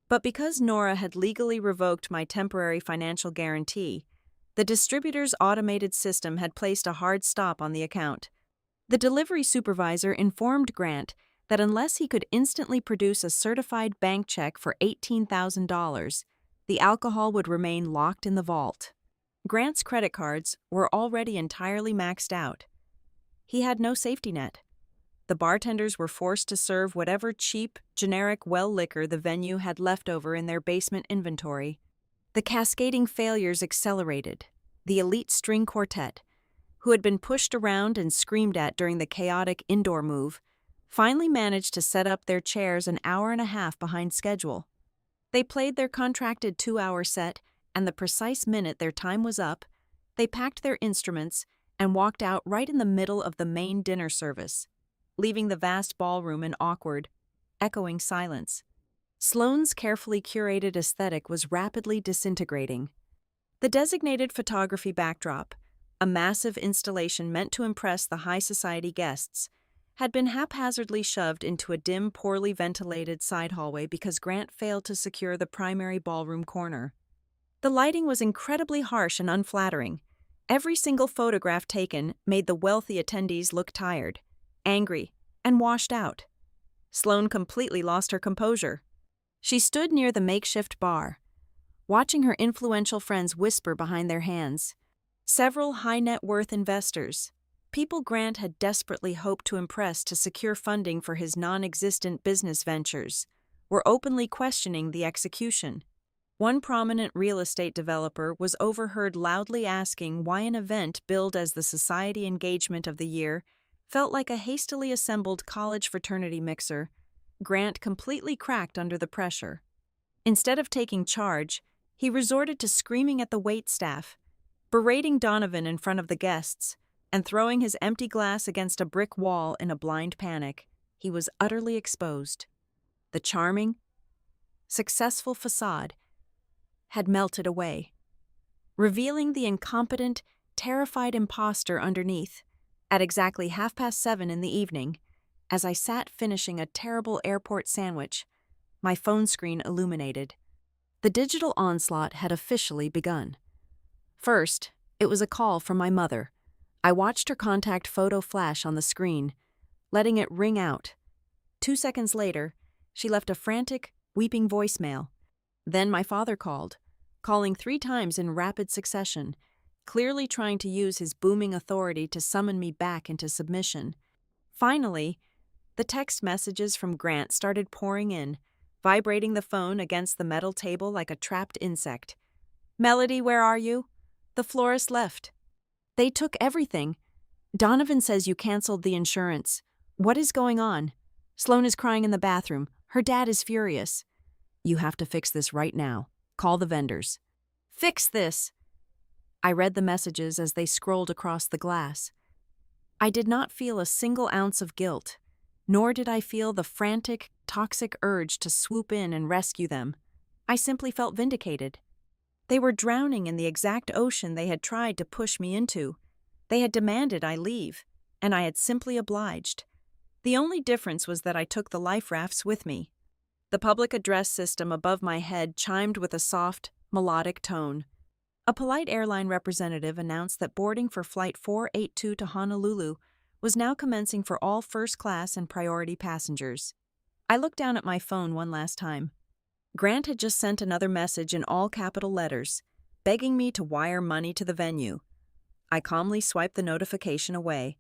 But because Nora had legally revoked my temporary financial guarantee, the distributor's automated system had placed a hard stop on the account. The delivery supervisor informed Grant that unless he could instantly produce a certified bank check for $18,000, the alcohol would remain locked in the vault. Grant's credit cards were already entirely maxed out. He had no safety net. The bartenders were forced to serve whatever cheap, generic well liquor the venue had left over in their basement inventory. The cascading failures accelerated. The elite string quartet, who had been pushed around and screamed at during the chaotic indoor move, finally managed to set up their chairs an hour and a half behind schedule. They played their contracted 2-hour set, and the precise minute their time was up, they packed their instruments and walked out right in the middle of the main dinner service, leaving the vast ballroom in awkward, echoing silence. Sloane's carefully curated aesthetic was rapidly disintegrating. The designated photography backdrop, a massive installation meant to impress the high society guests, had been haphazardly shoved into a dim, poorly ventilated side hallway because Grant failed to secure the primary ballroom corner. The lighting was incredibly harsh and unflattering. Every single photograph taken made the wealthy attendees look tired, angry, and washed out. Sloane completely lost her composure. She stood near the makeshift bar, watching her influential friends whisper behind their hands. Several high-net-worth investors, people Grant had desperately hoped to impress to secure funding for his non-existent business ventures, were openly questioning the execution. One prominent real estate developer was overheard loudly asking why an event billed as the society engagement of the year felt like a hastily assembled college fraternity mixer. Grant completely cracked under the pressure. Instead of taking charge, he resorted to screaming at the waitstaff, berating Donovan in front of the guests, and throwing his empty glass against a brick wall in a blind panic. He was utterly exposed. The charming, successful facade had melted away, revealing the incompetent, terrified imposter underneath. At exactly 7:30 in the evening, as I sat finishing a terrible airport sandwich, my phone screen illuminated. The digital onslaught had officially begun. First, it was a call from my mother. I watched her contact photo flash on the screen, letting it ring out. 2 seconds later, she left a frantic, weeping voicemail. Then my father called, calling 3 times in rapid succession, clearly trying to use his booming authority to summon me back into submission. Finally, the text messages from Grant started pouring in, vibrating the phone against the metal table like a trapped insect. "Melody, where are you? The florist left. They took everything. Donovan says you canceled the insurance. What is going on? Sloane is crying in the bathroom. Her dad is furious. You have to fix this right now. Call the vendors." "Fix this!" I read the messages as they scrolled across the glass. I did not feel a single ounce of guilt, nor did I feel the frantic, toxic urge to swoop in and rescue them. I simply felt vindicated. They were drowning in the exact ocean they had tried to push me into. They had demanded I leave, and I had simply obliged. The only difference was that I took the life rafts with me. The public address system above my head chimed with a soft, melodic tone. A polite airline representative announced that boarding for Flight 482 to Honolulu was now commencing for all first-class and priority passengers. I looked down at my phone one last time. Grant had just sent another message in all capital letters, begging me to wire money to the venue. I calmly swiped the notification away.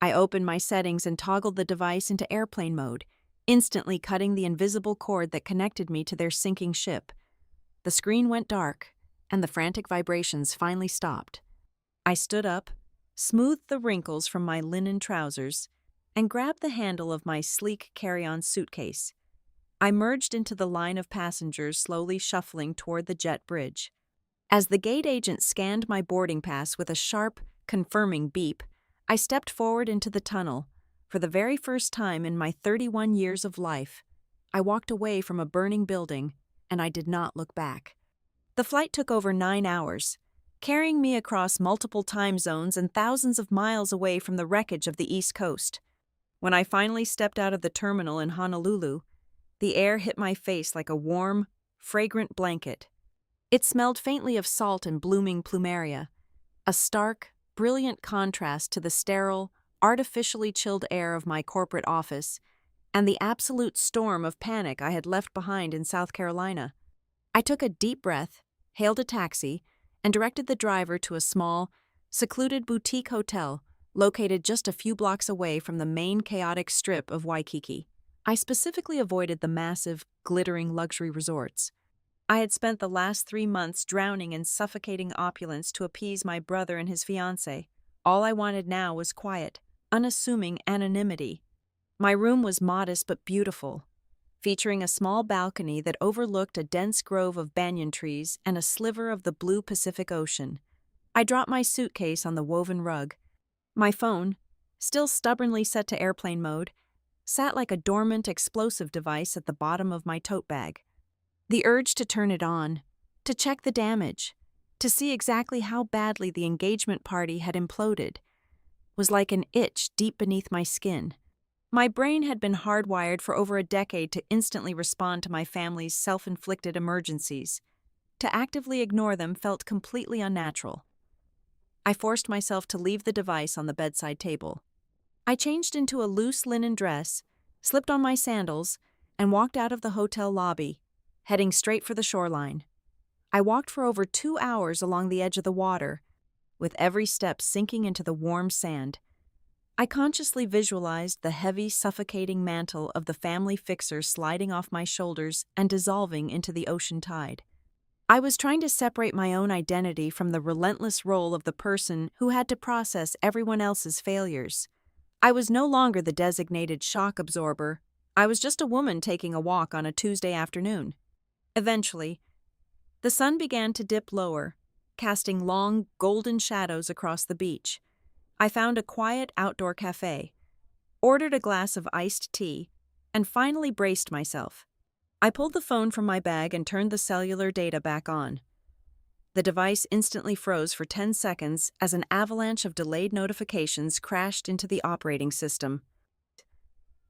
I opened my settings and toggled the device into airplane mode, instantly cutting the invisible cord that connected me to their sinking ship. The screen went dark, and the frantic vibrations finally stopped. I stood up, smoothed the wrinkles from my linen trousers, and grabbed the handle of my sleek carry-on suitcase. I merged into the line of passengers slowly shuffling toward the jet bridge. As the gate agent scanned my boarding pass with a sharp, confirming beep, I stepped forward into the tunnel. For the very first time in my 31 years of life, I walked away from a burning building, and I did not look back. The flight took over 9 hours, carrying me across multiple time zones and thousands of miles away from the wreckage of the East Coast. When I finally stepped out of the terminal in Honolulu, the air hit my face like a warm, fragrant blanket. It smelled faintly of salt and blooming plumeria, a stark, brilliant contrast to the sterile, artificially chilled air of my corporate office and the absolute storm of panic I had left behind in South Carolina. I took a deep breath, hailed a taxi, and directed the driver to a small, secluded boutique hotel located just a few blocks away from the main chaotic strip of Waikiki. I specifically avoided the massive, glittering luxury resorts. I had spent the last 3 months drowning in suffocating opulence to appease my brother and his fiancée. All I wanted now was quiet, unassuming anonymity. My room was modest but beautiful, featuring a small balcony that overlooked a dense grove of banyan trees and a sliver of the blue Pacific Ocean. I dropped my suitcase on the woven rug. My phone, still stubbornly set to airplane mode, sat like a dormant explosive device at the bottom of my tote bag. The urge to turn it on, to check the damage, to see exactly how badly the engagement party had imploded, was like an itch deep beneath my skin. My brain had been hardwired for over a decade to instantly respond to my family's self-inflicted emergencies. To actively ignore them felt completely unnatural. I forced myself to leave the device on the bedside table. I changed into a loose linen dress, slipped on my sandals, and walked out of the hotel lobby, heading straight for the shoreline. I walked for over 2 hours along the edge of the water, with every step sinking into the warm sand. I consciously visualized the heavy, suffocating mantle of the family fixer sliding off my shoulders and dissolving into the ocean tide. I was trying to separate my own identity from the relentless role of the person who had to process everyone else's failures. I was no longer the designated shock absorber. I was just a woman taking a walk on a Tuesday afternoon. Eventually, the sun began to dip lower, casting long, golden shadows across the beach. I found a quiet outdoor cafe, ordered a glass of iced tea, and finally braced myself. I pulled the phone from my bag and turned the cellular data back on. The device instantly froze for 10 seconds as an avalanche of delayed notifications crashed into the operating system.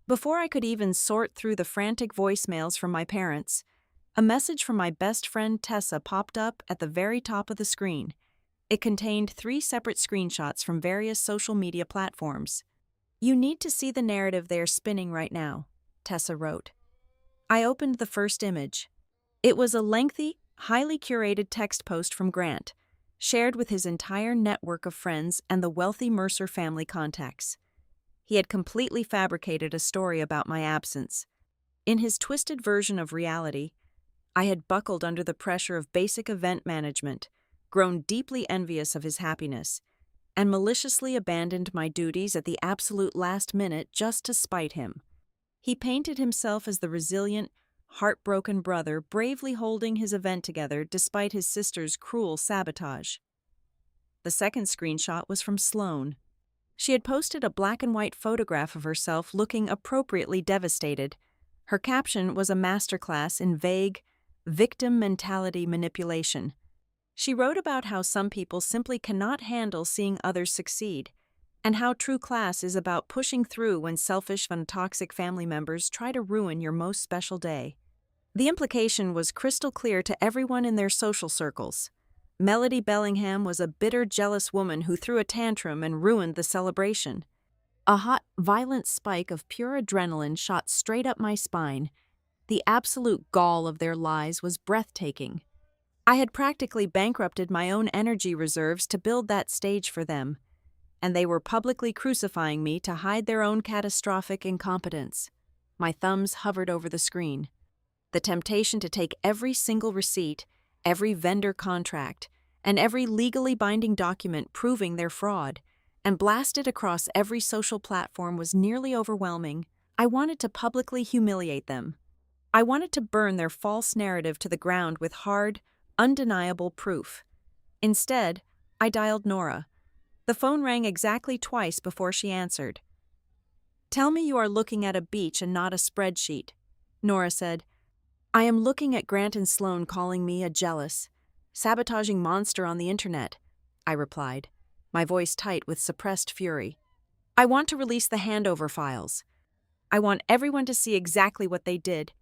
Before I could even sort through the frantic voicemails from my parents, a message from my best friend Tessa popped up at the very top of the screen. It contained 3 separate screenshots from various social media platforms. "You need to see the narrative they are spinning right now," Tessa wrote. I opened the first image. It was a lengthy, highly curated text post from Grant, shared with his entire network of friends and the wealthy Mercer family contacts. He had completely fabricated a story about my absence. In his twisted version of reality, I had buckled under the pressure of basic event management, grown deeply envious of his happiness, and maliciously abandoned my duties at the absolute last minute just to spite him. He painted himself as the resilient, heartbroken brother bravely holding his event together despite his sister's cruel sabotage. The second screenshot was from Sloane. She had posted a black-and-white photograph of herself looking appropriately devastated. Her caption was a masterclass in vague, victim mentality manipulation. She wrote about how some people simply cannot handle seeing others succeed, and how true class is about pushing through when selfish and toxic family members try to ruin your most special day. The implication was crystal clear to everyone in their social circles. Melody Bellingham was a bitter, jealous woman who threw a tantrum and ruined the celebration. A hot, violent spike of pure adrenaline shot straight up my spine. The absolute gall of their lies was breathtaking. I had practically bankrupted my own energy reserves to build that stage for them, and they were publicly crucifying me to hide their own catastrophic incompetence. My thumbs hovered over the screen. The temptation to take every single receipt, every vendor contract, and every legally binding document proving their fraud, and blast it across every social platform was nearly overwhelming. I wanted to publicly humiliate them, I wanted to burn their false narrative to the ground with hard, undeniable proof. Instead, I dialed Nora. The phone rang exactly twice before she answered. "Tell me you are looking at a beach and not a spreadsheet," Nora said. "I am looking at Grant and Sloan calling me a jealous, sabotaging monster on the internet," I replied, my voice tight with suppressed fury. "I want to release the handover files. I want everyone to see exactly what they did."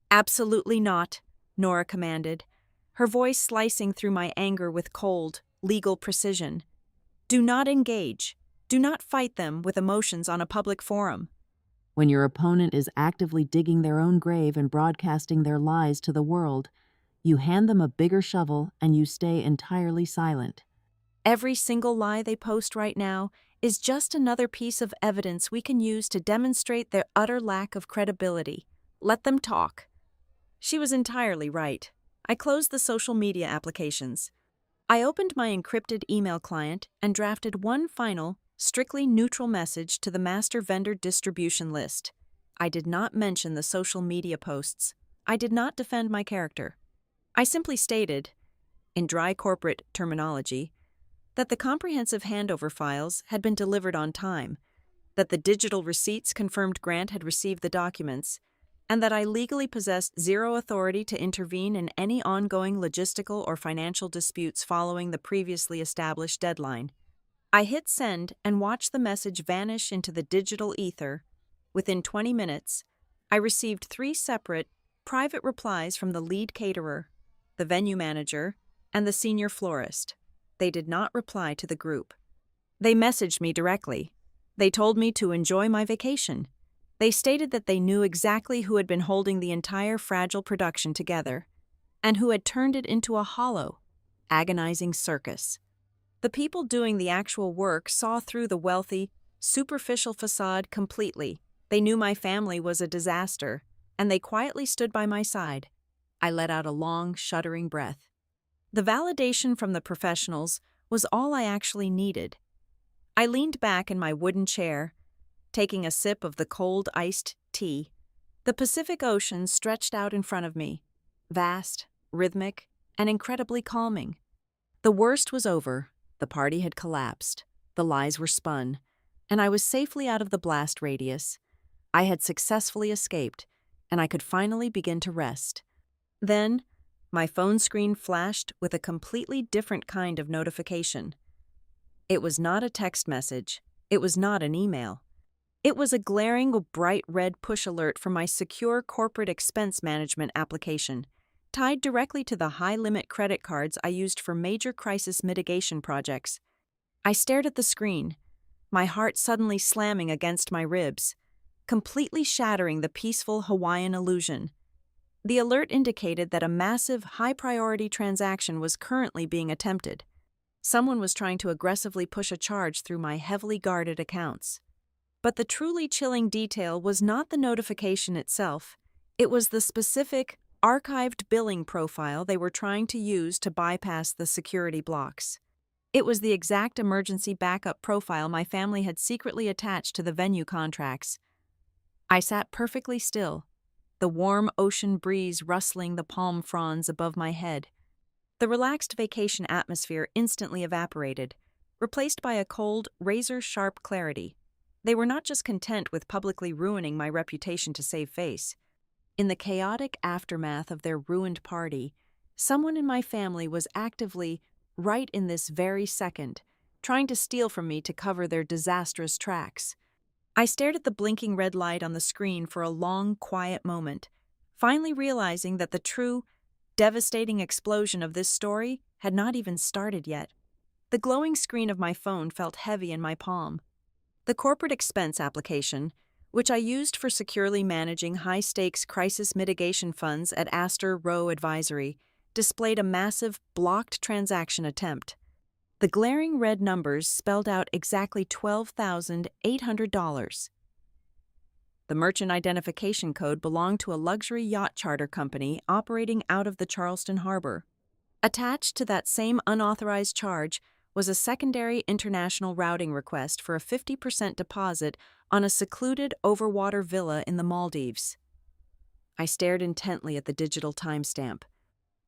"Absolutely not," Nora commanded, her voice slicing through my anger with cold, legal precision. "Do not engage. Do not fight them with emotions on a public forum." When your opponent is actively digging their own grave and broadcasting their lies to the world, you hand them a bigger shovel and you stay entirely silent. Every single lie they post right now is just another piece of evidence we can use to demonstrate their utter lack of credibility. Let them talk. She was entirely right. I closed the social media applications. I opened my encrypted email client and drafted one final, strictly neutral message to the master vendor distribution list. I did not mention the social media posts. I did not defend my character. I simply stated, in dry corporate terminology, that the comprehensive handover files had been delivered on time, that the digital receipts confirmed Grant had received the documents, and that I legally possessed zero authority to intervene in any ongoing logistical or financial disputes following the previously established deadline. I hit send and watched the message vanish into the digital ether. Within 20 minutes, I received 3 separate, private replies from the lead caterer, the venue manager, and the senior florist. They did not reply to the group. They messaged me directly. They told me to enjoy my vacation. They stated that they knew exactly who had been holding the entire fragile production together, and who had turned it into a hollow, agonizing circus. The people doing the actual work saw through the wealthy, superficial facade completely. They knew my family was a disaster, and they quietly stood by my side. I let out a long, shuddering breath. The validation from the professionals was all I actually needed. I leaned back in my wooden chair, taking a sip of the cold iced tea. The Pacific Ocean stretched out in front of me, vast, rhythmic, and incredibly calming. The worst was over. The party had collapsed. The lies were spun, and I was safely out of the blast radius. I had successfully escaped, and I could finally begin to rest. Then, my phone screen flashed with a completely different kind of notification. It was not a text message. It was not an email. It was a glaring, bright red push alert from my secure corporate expense management application, tied directly to the high-limit credit cards I used for major crisis mitigation projects. I stared at the screen, my heart suddenly slamming against my ribs, completely shattering the peaceful Hawaiian illusion. The alert indicated that a massive, high-priority transaction was currently being attempted. Someone was trying to aggressively push a charge through my heavily guarded accounts. But the truly chilling detail was not the notification itself. It was the specific, archived billing profile they were trying to use to bypass the security blocks. It was the exact emergency backup profile my family had secretly attached to the venue contracts. I sat perfectly still, the warm ocean breeze rustling the palm fronds above my head. The relaxed vacation atmosphere instantly evaporated, replaced by a cold, razor-sharp clarity. They were not just content with publicly ruining my reputation to save face. In the chaotic aftermath of their ruined party, someone in my family was actively, right in this very second, trying to steal from me to cover their disastrous tracks. I stared at the blinking red light on the screen for a long, quiet moment, finally realizing that the true, devastating explosion of this story had not even started yet. The glowing screen of my phone felt heavy in my palm. The corporate expense application, which I used for securely managing high-stakes crisis mitigation funds at Astor Row Advisory, displayed a massive, blocked transaction attempt. The glaring red numbers spelled out exactly $12,800. The merchant identification code belonged to a luxury yacht charter company operating out of the Charleston harbor. Attached to that same unauthorized charge was a secondary international routing request for a 50% deposit on a secluded overwater villa in the Maldives. I stared intently at the digital timestamp.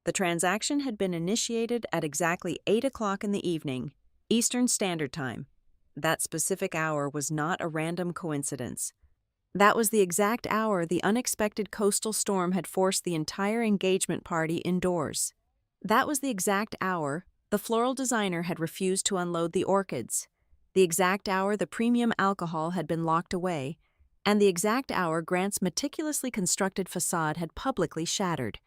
The transaction had been initiated at exactly 8 o'clock in the evening, Eastern Standard Time. That specific hour was not a random coincidence. That was the exact hour the unexpected coastal storm had forced the entire engagement party indoors. That was the exact hour the floral designer had refused to unload the orchids, the exact hour the premium alcohol had been locked away, and the exact hour Grant's meticulously constructed facade had publicly shattered.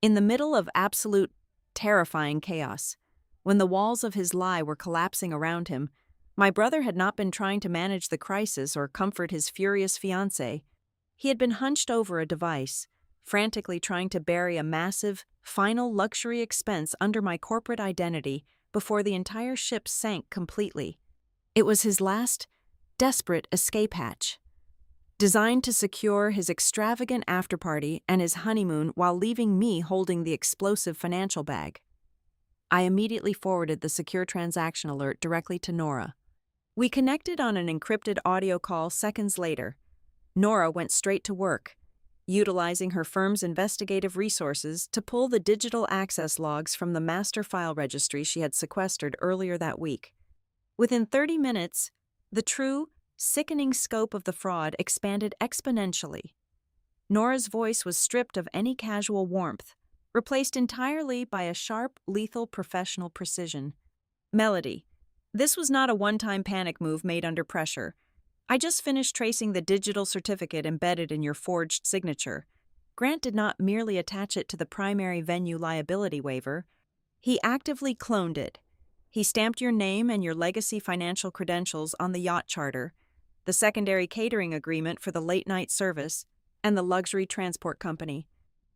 In the middle of absolute, terrifying chaos, when the walls of his lie were collapsing around him, my brother had not been trying to manage the crisis or comfort his furious fiancée. He had been hunched over a device, frantically trying to bury a massive, final luxury expense under my corporate identity before the entire ship sank completely. It was his last, desperate escape hatch, designed to secure his extravagant afterparty and his honeymoon while leaving me holding the explosive financial bag. I immediately forwarded the secure transaction alert directly to Nora. We connected on an encrypted audio call seconds later. Nora went straight to work, utilizing her firm's investigative resources to pull the digital access logs from the master file registry she had sequestered earlier that week. Within 30 minutes, the true, sickening scope of the fraud expanded exponentially. Nora's voice was stripped of any casual warmth, replaced entirely by a sharp, lethal professional precision. Melody. This was not a one-time panic move made under pressure. I just finished tracing the digital certificate embedded in your forged signature. Grant did not merely attach it to the primary venue liability waiver. He actively cloned it. He stamped your name and your legacy financial credentials on the yacht charter, the secondary catering agreement for the late-night service, and the luxury transport company.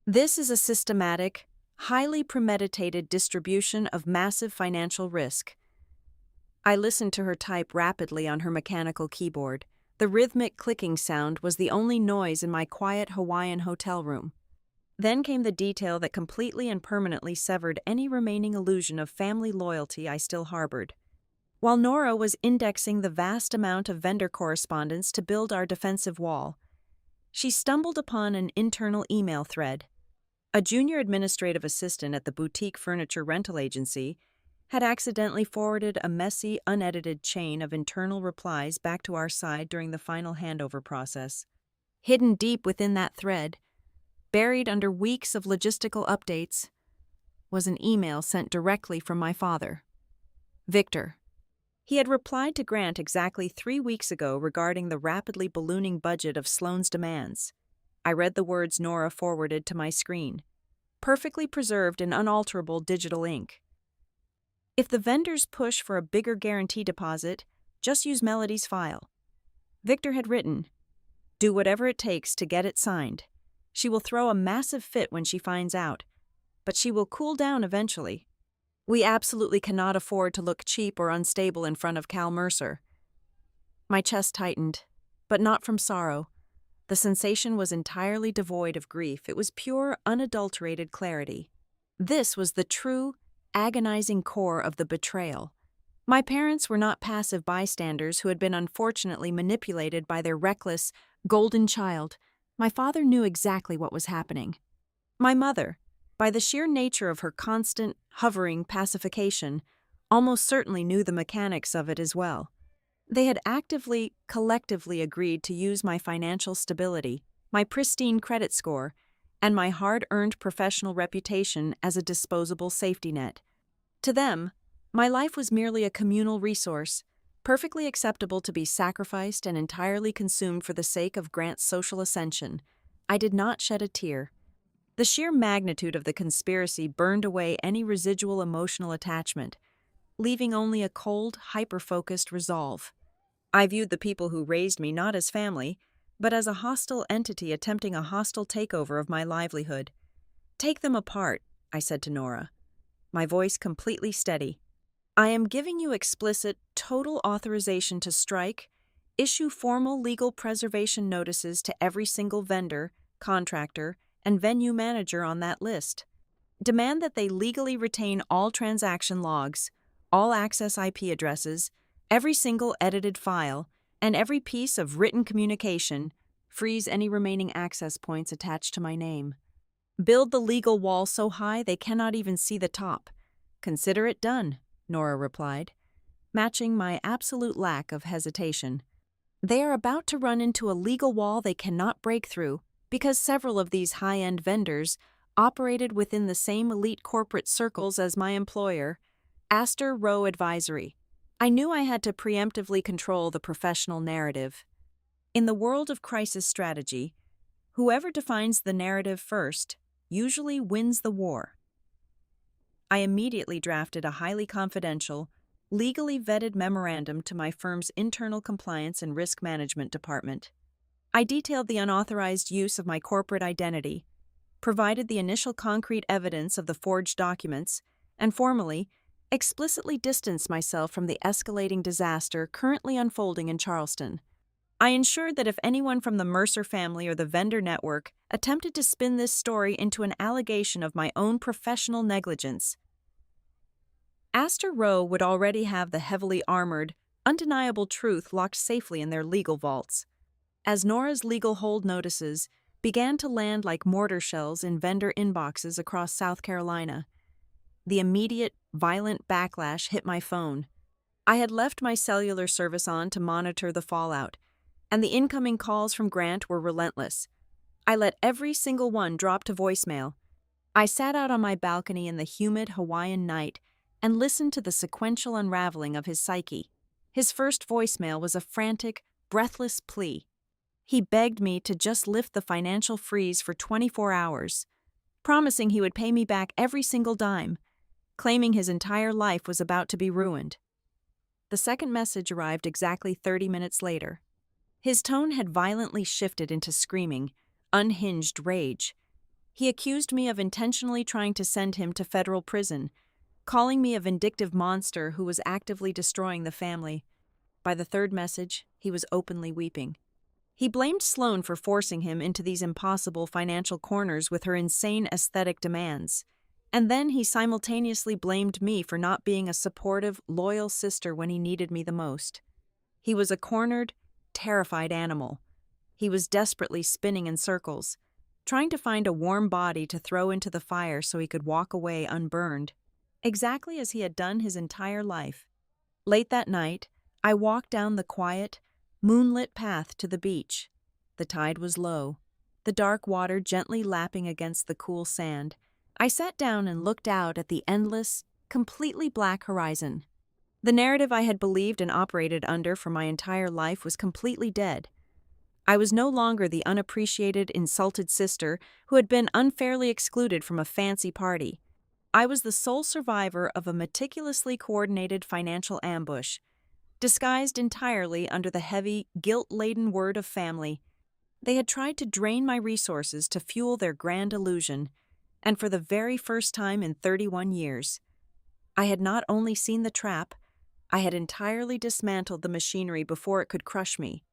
This is a systematic, highly premeditated distribution of massive financial risk. I listened to her type rapidly on her mechanical keyboard. The rhythmic clicking sound was the only noise in my quiet Hawaiian hotel room. Then came the detail that completely and permanently severed any remaining illusion of family loyalty I still harbored. While Nora was indexing the vast amount of vendor correspondence to build our defensive wall, she stumbled upon an internal email thread. A junior administrative assistant at the boutique furniture rental agency had accidentally forwarded a messy, unedited chain of internal replies back to our side during the final handover process. Hidden deep within that thread, buried under weeks of logistical updates, was an email sent directly from my father, Victor. He had replied to Grant exactly 3 weeks ago regarding the rapidly ballooning budget of Sloane's demands. I read the words Nora forwarded to my screen, perfectly preserved in unalterable digital ink. If the vendors push for a bigger guarantee deposit, just use Melody's file. Victor had written, "Do whatever it takes to get it signed. She will throw a massive fit when she finds out, but she will cool down eventually. We absolutely cannot afford to look cheap or unstable in front of Cal Mercer." My chest tightened, but not from sorrow. The sensation was entirely devoid of grief. It was pure, unadulterated clarity. This was the true, agonizing core of the betrayal. My parents were not passive bystanders who had been unfortunately manipulated by their reckless, golden child. My father knew exactly what was happening. My mother, by the sheer nature of her constant, hovering pacification, almost certainly knew the mechanics of it as well. They had actively, collectively agreed to use my financial stability, my pristine credit score, and my hard-earned professional reputation as a disposable safety net. To them, my life was merely a communal resource, perfectly acceptable to be sacrificed and entirely consumed for the sake of Grant's social ascension. I did not shed a tear. The sheer magnitude of the conspiracy burned away any residual emotional attachment, leaving only a cold, hyper-focused resolve. I viewed the people who raised me not as family, but as a hostile entity attempting a hostile takeover of my livelihood. "Take them apart," I said to Nora, my voice completely steady. "I am giving you explicit, total authorization to strike, issue formal legal preservation notices to every single vendor, contractor, and venue manager on that list. Demand that they legally retain all transaction logs, all access IP addresses, every single edited file, and every piece of written communication, Freeze any remaining access points attached to my name. Build the legal wall so high they cannot even see the top. Consider it done, Nora replied, matching my absolute lack of hesitation. They are about to run into a legal wall they cannot break through because several of these high-end vendors operated within the same elite corporate circles as my employer, Astor Row Advisory. I knew I had to preemptively control the professional narrative. In the world of crisis strategy, whoever defines the narrative first usually wins the war. I immediately drafted a highly confidential, legally vetted memorandum to my firm's internal compliance and risk management department. I detailed the unauthorized use of my corporate identity, provided the initial concrete evidence of the forged documents, and formally, explicitly distanced myself from the escalating disaster currently unfolding in Charleston. I ensured that if anyone from the Mercer family or the vendor network attempted to spin this story into an allegation of my own professional negligence, Astor Row would already have the heavily armored, undeniable truth locked safely in their legal vaults. As Nora's legal hold notices began to land like mortar shells in vendor inboxes across South Carolina, the immediate, violent backlash hit my phone. I had left my cellular service on to monitor the fallout, and the incoming calls from Grant were relentless. I let every single one drop to voicemail. I sat out on my balcony in the humid Hawaiian night and listened to the sequential unraveling of his psyche. His first voicemail was a frantic, breathless plea. He begged me to just lift the financial freeze for 24 hours, promising he would pay me back every single dime, claiming his entire life was about to be ruined. The second message arrived exactly 30 minutes later. His tone had violently shifted into screaming, unhinged rage. He accused me of intentionally trying to send him to federal prison, calling me a vindictive monster who was actively destroying the family. By the third message, he was openly weeping. He blamed Sloan for forcing him into these impossible financial corners with her insane aesthetic demands. And then he simultaneously blamed me for not being a supportive, loyal sister when he needed me the most. He was a cornered, terrified animal. He was desperately spinning in circles, trying to find a warm body to throw into the fire so he could walk away unburned, exactly as he had done his entire life. Late that night, I walked down the quiet, moonlit path to the beach. The tide was low, the dark water gently lapping against the cool sand. I sat down and looked out at the endless, completely black horizon. The narrative I had believed and operated under for my entire life was completely dead. I was no longer the unappreciated, insulted sister who had been unfairly excluded from a fancy party. I was the sole survivor of a meticulously coordinated financial ambush, disguised entirely under the heavy, guilt-laden word of family. They had tried to drain my resources to fuel their grand illusion, and for the very first time in 31 years, I had not only seen the trap, I had entirely dismantled the machinery before it could crush me.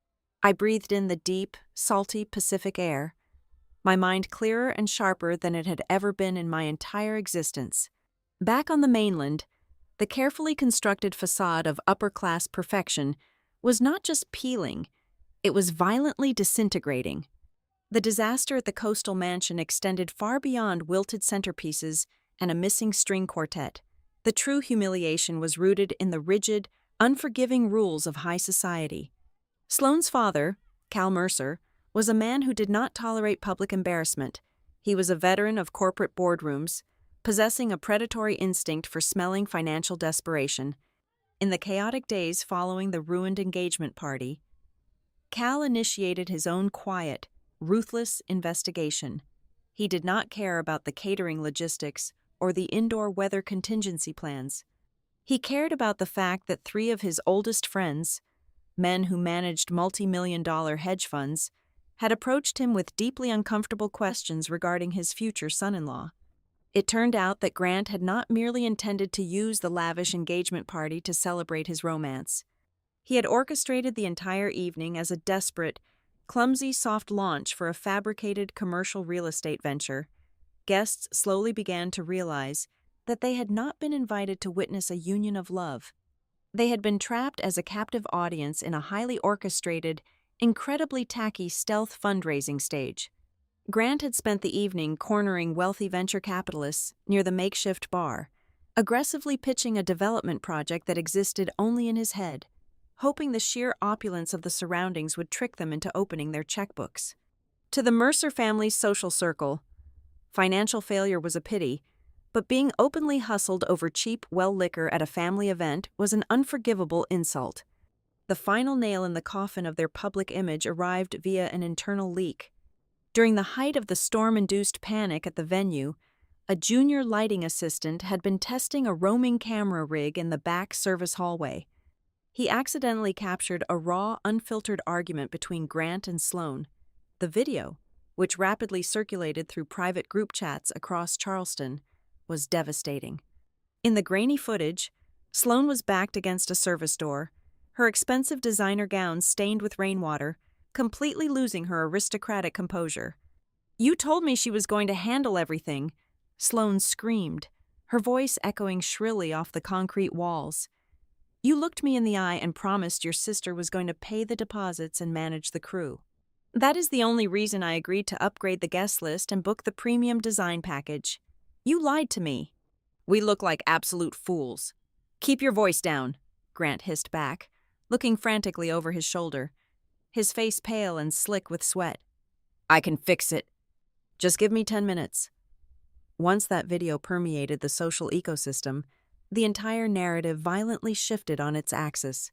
I breathed in the deep, salty Pacific air, my mind clearer and sharper than it had ever been in my entire existence. Back on the mainland, the carefully constructed facade of upper-class perfection was not just peeling, it was violently disintegrating. The disaster at the coastal mansion extended far beyond wilted centerpieces and a missing string quartet. The true humiliation was rooted in the rigid, unforgiving rules of high society. Sloane's father, Cal Mercer, was a man who did not tolerate public embarrassment. He was a veteran of corporate boardrooms, possessing a predatory instinct for smelling financial desperation. In the chaotic days following the ruined engagement party, Cal initiated his own quiet, ruthless investigation. He did not care about the catering logistics or the indoor weather contingency plans. He cared about the fact that 3 of his oldest friends, men who managed multi-million-dollar hedge funds, had approached him with deeply uncomfortable questions regarding his future son-in-law. It turned out that Grant had not merely intended to use the lavish engagement party to celebrate his romance. He had orchestrated the entire evening as a desperate, clumsy soft launch for a fabricated commercial real estate venture. Guests slowly began to realize that they had not been invited to witness a union of love. They had been trapped as a captive audience in a highly orchestrated, incredibly tacky stealth fundraising stage. Grant had spent the evening cornering wealthy venture capitalists near the makeshift bar, aggressively pitching a development project that existed only in his head, hoping the sheer opulence of the surroundings would trick them into opening their checkbooks. To the Mercer family's social circle, financial failure was a pity, but being openly hustled over cheap well liquor at a family event was an unforgivable insult. The final nail in the coffin of their public image arrived via an internal leak. During the height of the storm-induced panic at the venue, a junior lighting assistant had been testing a roaming camera rig in the back service hallway. He accidentally captured a raw, unfiltered argument between Grant and Sloan. The video, which rapidly circulated through private group chats across Charleston, was devastating. In the grainy footage, Sloan was backed against a service door, her expensive designer gown stained with rainwater, completely losing her aristocratic composure. "You told me she was going to handle everything," Sloan screamed, her voice echoing shrilly off the concrete walls. "You looked me in the eye and promised your sister was going to pay the deposits and manage the crew. That is the only reason I agreed to upgrade the guest list and book the premium design package. You lied to me." "We look like absolute fools. Keep your voice down," Grant hissed back, looking frantically over his shoulder, his face pale and slick with sweat. "I can fix it. Just give me 10 minutes. Once that video permeated the social ecosystem, the entire narrative violently shifted on its axis.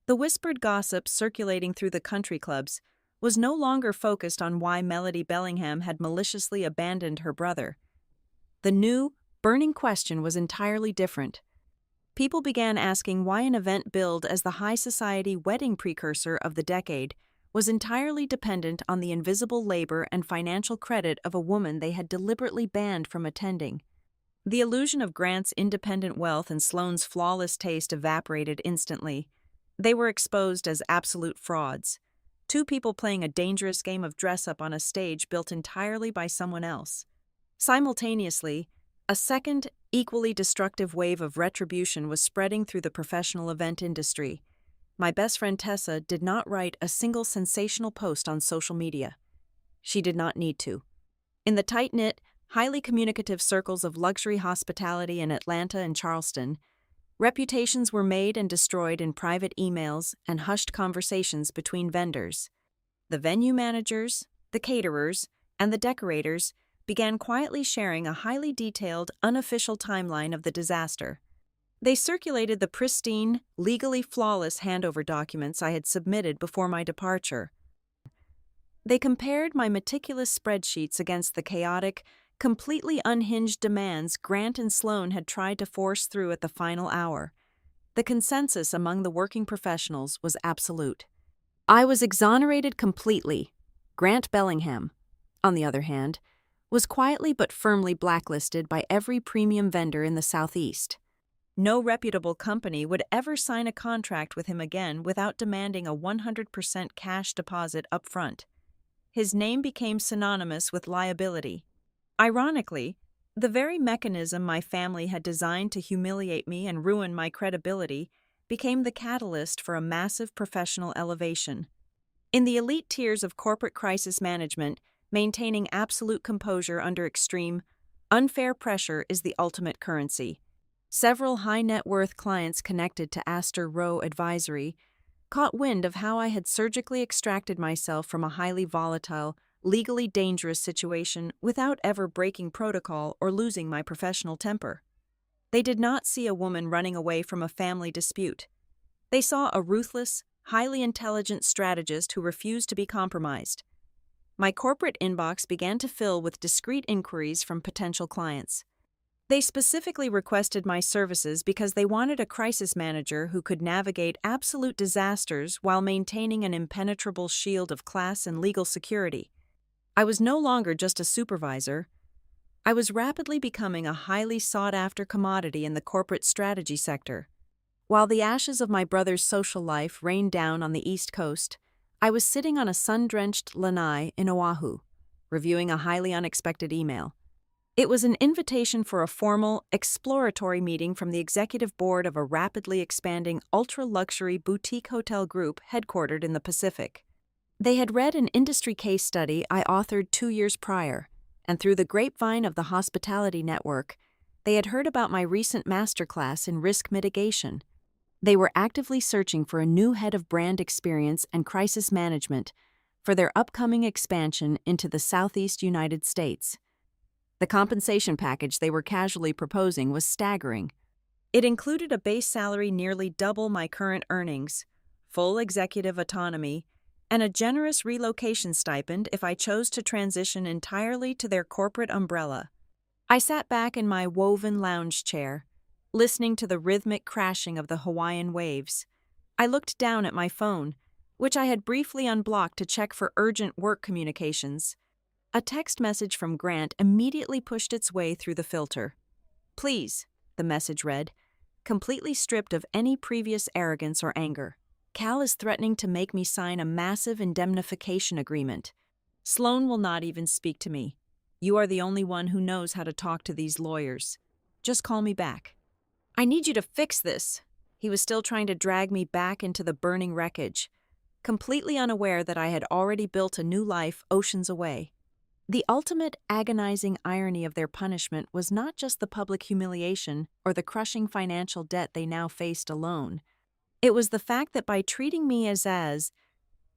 The whispered gossip circulating through the country clubs was no longer focused on why Melody Bellingham had maliciously abandoned her brother. The new, burning question was entirely different. People began asking why an event billed as the high society wedding precursor of the decade was entirely dependent on the invisible labor and financial credit of a woman they had deliberately banned from attending. The illusion of Grant's independent wealth and Sloane's flawless taste evaporated instantly. They were exposed as absolute frauds, two people playing a dangerous game of dress-up on a stage built entirely by someone else. Simultaneously, a second, equally destructive wave of retribution was spreading through the professional event industry. My best friend Tessa did not write a single sensational post on social media. She did not need to. In the tight-knit, highly communicative circles of luxury hospitality in Atlanta and Charleston, reputations were made and destroyed in private emails and hushed conversations between vendors. The venue managers, the caterers, and the decorators began quietly sharing a highly detailed, unofficial timeline of the disaster. They circulated the pristine, legally flawless handover documents I had submitted before my departure. They compared my meticulous spreadsheets against the chaotic, completely unhinged demands Grant and Sloan had tried to force through at the final hour. The consensus among the working professionals was absolute. I was exonerated completely. Grant Bellingham, on the other hand, was quietly but firmly blacklisted by every premium vendor in the Southeast. No reputable company would ever sign a contract with him again without demanding a 100% cash deposit up front. His name became synonymous with liability. Ironically, the very mechanism my family had designed to humiliate me and ruin my credibility became the catalyst for a massive professional elevation. In the elite tiers of corporate crisis management, maintaining absolute composure under extreme, unfair pressure is the ultimate currency. Several high-net-worth clients connected to Astor Row Advisory caught wind of how I had surgically extracted myself from a highly volatile, legally dangerous situation without ever breaking protocol or losing my professional temper. They did not see a woman running away from a family dispute. They saw a ruthless, highly intelligent strategist who refused to be compromised. My corporate inbox began to fill with discreet inquiries from potential clients. They specifically requested my services because they wanted a crisis manager who could navigate absolute disasters while maintaining an impenetrable shield of class and legal security. I was no longer just a supervisor. I was rapidly becoming a highly sought-after commodity in the corporate strategy sector. While the ashes of my brother's social life rained down on the East Coast, I was sitting on a sun-drenched lanai in Oahu, reviewing a highly unexpected email. It was an invitation for a formal, exploratory meeting from the executive board of a rapidly expanding ultra-luxury boutique hotel group headquartered in the Pacific. They had read an industry case study I authored 2 years prior, and through the grapevine of the hospitality network, they had heard about my recent masterclass in risk mitigation. They were actively searching for a new head of brand experience and crisis management for their upcoming expansion into the Southeast United States. The compensation package they were casually proposing was staggering. It included a base salary nearly double my current earnings, full executive autonomy, and a generous relocation stipend if I chose to transition entirely to their corporate umbrella. I sat back in my woven lounge chair, listening to the rhythmic crashing of the Hawaiian waves. I looked down at my phone, which I had briefly unblocked to check for urgent work communications. A text message from Grant immediately pushed its way through the filter. "Please," the message read, completely stripped of any previous arrogance or anger. "Cal is threatening to make me sign a massive indemnification agreement. Sloan will not even speak to me. You are the only one who knows how to talk to these lawyers. Just call me back. I need you to fix this." He was still trying to drag me back into the burning wreckage, completely unaware that I had already built a new life oceans away. The ultimate agonizing irony of their punishment was not just the public humiliation or the crushing financial debt they now faced alone. It was the fact that by treating me as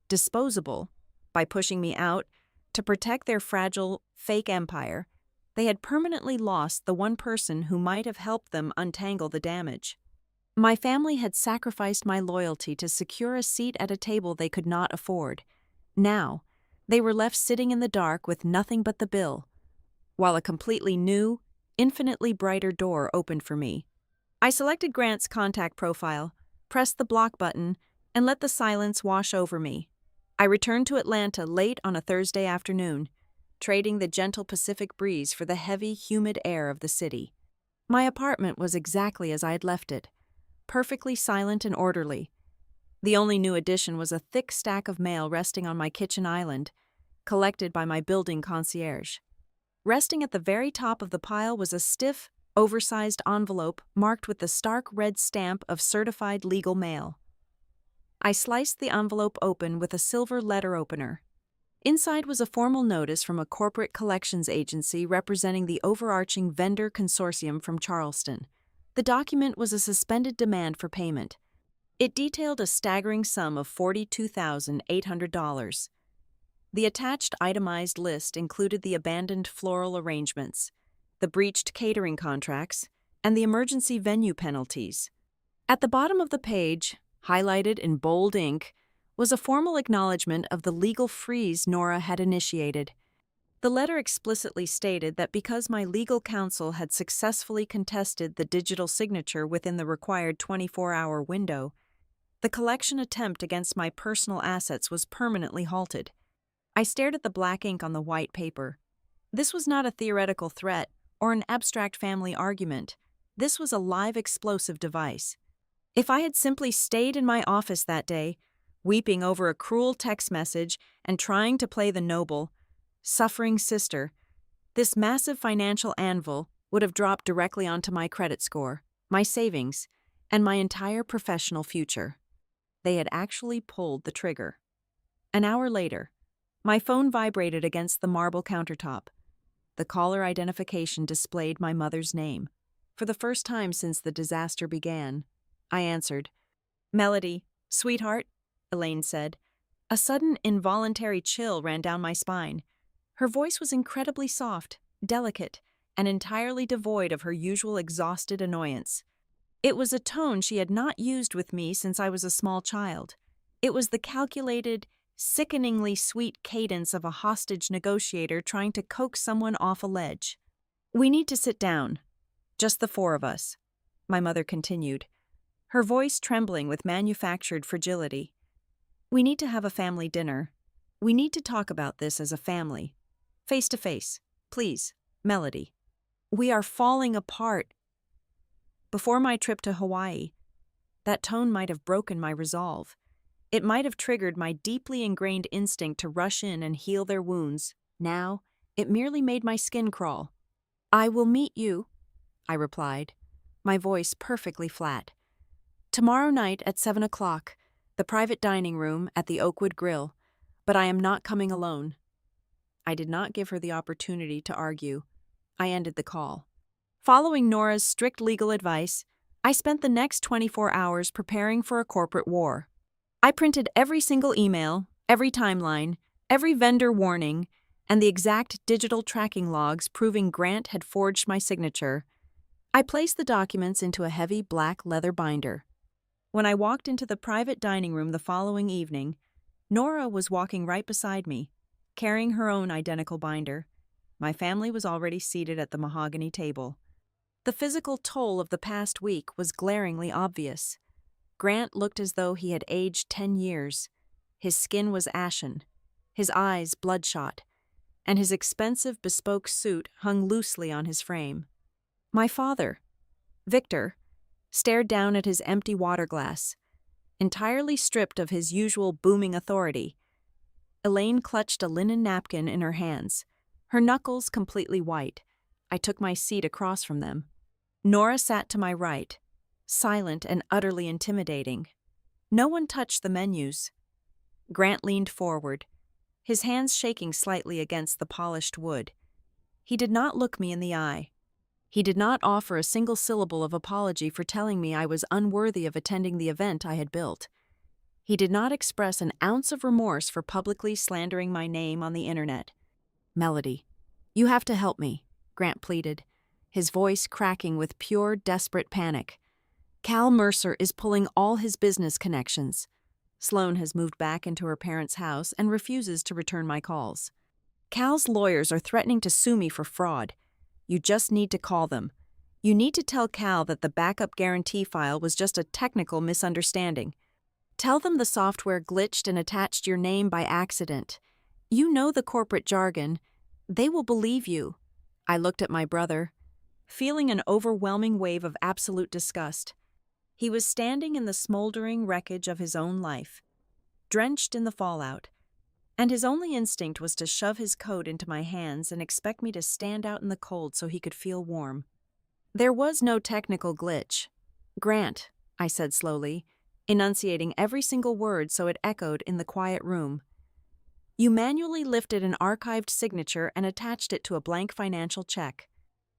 disposable, by pushing me out to protect their fragile, fake empire, they had permanently lost the one person who might have helped them untangle the damage. My family had sacrificed my loyalty to secure a seat at a table they could not afford. Now, they were left sitting in the dark with nothing but the bill, while a completely new, infinitely brighter door opened for me. I selected Grant's contact profile, pressed the block button, and let the silence wash over me. I returned to Atlanta late on a Thursday afternoon, trading the gentle Pacific breeze for the heavy, humid air of the city. My apartment was exactly as I had left it, perfectly silent and orderly. The only new addition was a thick stack of mail resting on my kitchen island, collected by my building concierge. Resting at the very top of the pile was a stiff, oversized envelope marked with the stark red stamp of certified legal mail. I sliced the envelope open with a silver letter opener. Inside was a formal notice from a corporate collections agency representing the overarching vendor consortium from Charleston. The document was a suspended demand for payment. It detailed a staggering sum of $42,800. The attached itemized list included the abandoned floral arrangements, the breached catering contracts, and the emergency venue penalties. At the bottom of the page, highlighted in bold ink, was a formal acknowledgement of the legal freeze Nora had initiated. The letter explicitly stated that because my legal counsel had successfully contested the digital signature within the required 24-hour window, the collection attempt against my personal assets was permanently halted. I stared at the black ink on the white paper. This was not a theoretical threat or an abstract family argument. This was a live explosive device. If I had simply stayed in my office that day, weeping over a cruel text message and trying to play the noble, suffering sister, this massive financial anvil would have dropped directly onto my credit score, my savings, and my entire professional future. They had actually pulled the trigger. An hour later, my phone vibrated against the marble countertop. The caller identification displayed my mother's name. For the first time since the disaster began, I answered. "Melody, sweetheart," Elaine said. A sudden, involuntary chill ran down my spine. Her voice was incredibly soft, delicate, and entirely devoid of her usual exhausted annoyance. It was a tone she had not used with me since I was a small child. It was the calculated, sickeningly sweet cadence of a hostage negotiator trying to coax someone off a ledge. "We need to sit down. Just the four of us," my mother continued, her voice trembling with manufactured fragility. "We need to have a family dinner. We need to talk about this as a family. Face to face. Please, Melody. We are falling apart." Before my trip to Hawaii, that tone might have broken my resolve. It might have triggered my deeply ingrained instinct to rush in and heal their wounds. Now, it merely made my skin crawl. I will meet you, I replied, my voice perfectly flat. Tomorrow night at 7 o'clock, the private dining room at the Oakwood Grill, but I am not coming alone. I did not give her the opportunity to argue. I ended the call. Following Nora's strict legal advice, I spent the next 24 hours preparing for a corporate war. I printed every single email, every timeline, every vendor warning, and the exact digital tracking logs proving Grant had forged my signature. I placed the documents into a heavy black leather binder. When I walked into the private dining room the following evening, Nora was walking right beside me, carrying her own identical binder. My family was already seated at the mahogany table. The physical toll of the past week was glaringly obvious. Grant looked as though he had aged 10 years. His skin was ashen, his eyes bloodshot, and his expensive bespoke suit hung loosely on his frame. My father, Victor, stared down at his empty water glass, entirely stripped of his usual booming authority. Elaine clutched a linen napkin in her hands, her knuckles completely white. I took my seat across from them. Nora sat to my right, silent and utterly intimidating. No one touched the menus. Grant leaned forward, his hands shaking slightly against the polished wood. He did not look me in the eye. He did not offer a single syllable of apology for telling me I was unworthy of attending the event I had built. He did not express an ounce of remorse for publicly slandering my name on the internet. Melody, you have to help me, Grant pleaded, his voice cracking with pure, desperate panic. Cal Mercer is pulling all his business connections. Sloane has moved back into her parents' house and refuses to return my calls. Cal's lawyers are threatening to sue me for fraud. You just need to call them. You need to tell Cal that the backup guarantee file was just a technical misunderstanding. Tell them the software glitched and attached your name by accident. You know the corporate jargon. They will believe you. I looked at my brother, feeling an overwhelming wave of absolute disgust. He was standing in the smoldering wreckage of his own life, drenched in the fallout, and his only instinct was to shove his coat into my hands and expect me to stand out in the cold so he could feel warm. There was no technical glitch. Grant, I said slowly, enunciating every single word so it echoed in the quiet room. You manually lifted an archived signature and attached it to a blank financial check.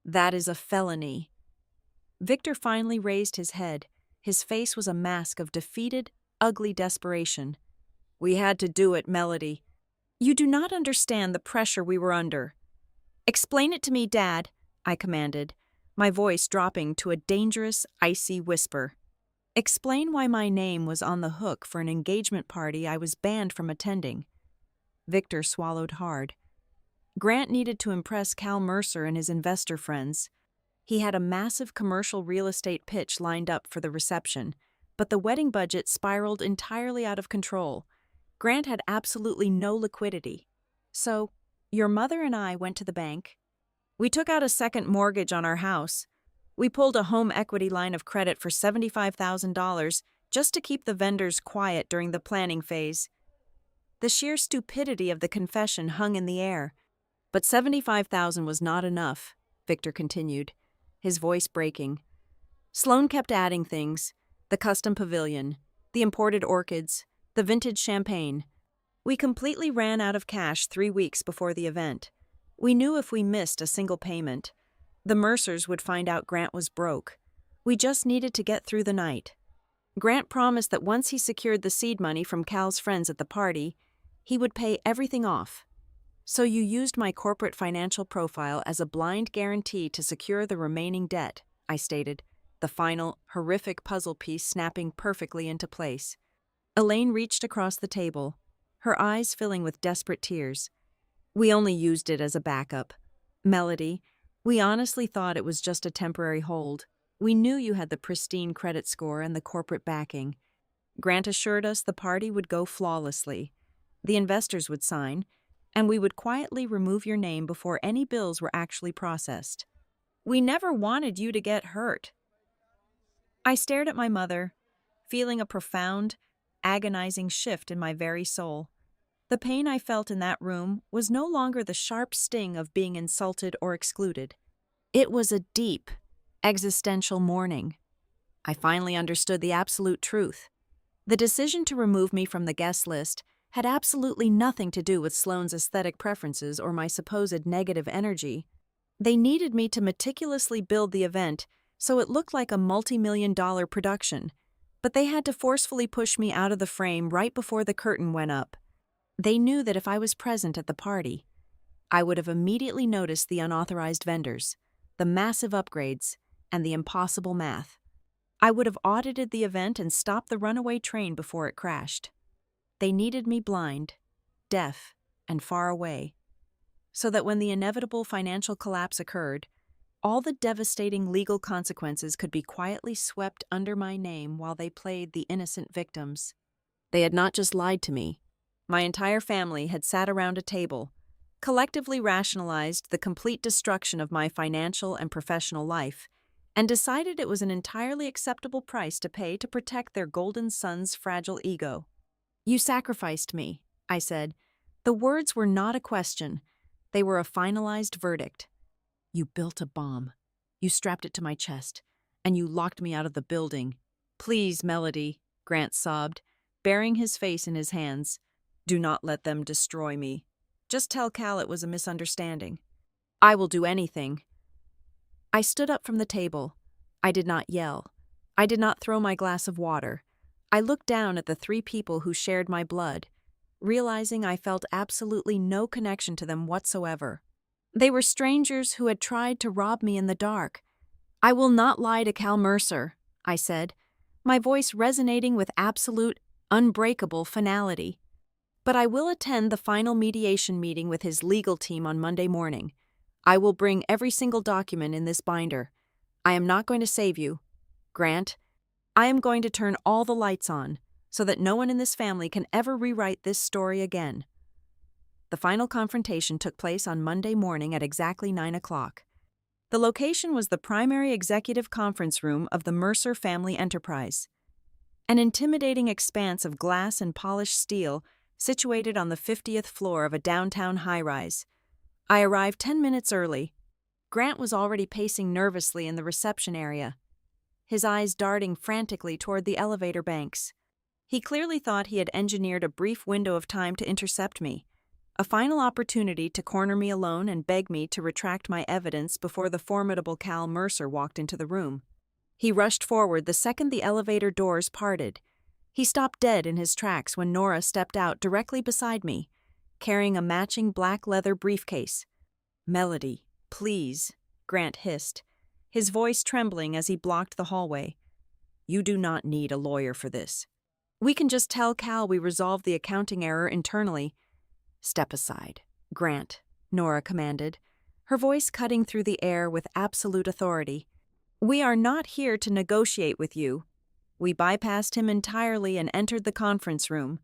That is a felony. Victor finally raised his head. His face was a mask of defeated, ugly desperation. We had to do it, Melody. You do not understand the pressure we were under. Explain it to me, Dad, I commanded, my voice dropping to a dangerous, icy whisper. Explain why my name was on the hook for an engagement party I was banned from attending. Victor swallowed hard. Grant needed to impress Cal Mercer and his investor friends. He had a massive commercial real estate pitch lined up for the reception, but the wedding budget spiraled entirely out of control. Grant had absolutely no liquidity. So, your mother and I went to the bank. We took out a second mortgage on our house. We pulled a home equity line of credit for $75,000 just to keep the vendors quiet during the planning phase. The sheer stupidity of the confession hung in the air. But $75,000 was not enough, Victor continued, his voice breaking. Sloane kept adding things: the custom pavilion, the imported orchids, the vintage champagne. We completely ran out of cash 3 weeks before the event. We knew if we missed a single payment, the Mercers would find out Grant was broke. We just needed to get through the night. Grant promised that once he secured the seed money from Cal's friends at the party, he would pay everything off. So you used my corporate financial profile as a blind guarantee to secure the remaining debt, I stated, the final, horrific puzzle piece snapping perfectly into place. Elaine reached across the table, her eyes filling with desperate tears. We only used it as a backup. Melody, we honestly thought it was just a temporary hold. We knew you had the pristine credit score and the corporate backing. Grant assured us the party would go flawlessly. The investors would sign, and we would quietly remove your name before any bills were actually processed. We never wanted you to get hurt. I stared at my mother, feeling a profound, agonizing shift in my very soul. The pain I felt in that room was no longer the sharp sting of being insulted or excluded. It was a deep, existential morning. I finally understood the absolute truth. The decision to remove me from the guest list had absolutely nothing to do with Sloane's aesthetic preferences or my supposed negative energy. They needed me to meticulously build the event so it looked like a multi-million-dollar production, but they had to forcefully push me out of the frame right before the curtain went up. They knew that if I was present at the party, I would have immediately noticed the unauthorized vendors, the massive upgrades, and the impossible math. I would have audited the event and stopped the runaway train before it crashed. They needed me blind, deaf, and far away, so that when the inevitable financial collapse occurred, all the devastating legal consequences could be quietly swept under my name while they played the innocent victims. They had not just lied to me. My entire family had sat around a table, collectively rationalized the complete destruction of my financial and professional life, and decided it was an entirely acceptable price to pay to protect their golden son's fragile ego. "You sacrificed me," I said. The words were not a question. They were a finalized verdict. "You built a bomb. You strapped it to my chest, and you locked me out of the building." "Please, Melody," Grant sobbed, burying his face in his hands. "Do not let them destroy me. Just tell Cal it was a misunderstanding." "I will do anything." I stood up from the table. I did not yell. I did not throw my glass of water. I looked down at the three people who shared my blood, realizing I felt absolutely no connection to them whatsoever. They were strangers who had tried to rob me in the dark. "I will not lie to Cal Mercer," I said, my voice resonating with absolute, unbreakable finality. "But I will attend the final mediation meeting with his legal team on Monday morning. I will bring every single document in this binder. I am not going to save you, Grant. I am going to turn all the lights on so that no one in this family can ever rewrite this story again." The final confrontation took place on Monday morning at exactly 9 o'clock. The location was the primary executive conference room of the Mercer family enterprise, an intimidating expanse of glass and polished steel situated on the 50th floor of a downtown high-rise. I arrived 10 minutes early. Grant was already pacing nervously in the reception area, his eyes darting frantically toward the elevator banks. He clearly thought he had engineered a brief window of time to intercept me, a final opportunity to corner me alone and beg me to retract my evidence before the formidable Cal Mercer walked into the room. He rushed forward the second the elevator doors parted. He stopped dead in his tracks when Nora stepped out directly beside me, carrying a matching black leather briefcase. "Melody, please," Grant hissed, his voice trembling as he blocked the hallway. "You do not need a lawyer for this. We can just tell Cal we resolved the accounting error internally." "Step aside, Grant," Nora commanded, her voice cutting through the air with absolute authority. "We are not here to negotiate with you." We bypassed him entirely and entered the conference room.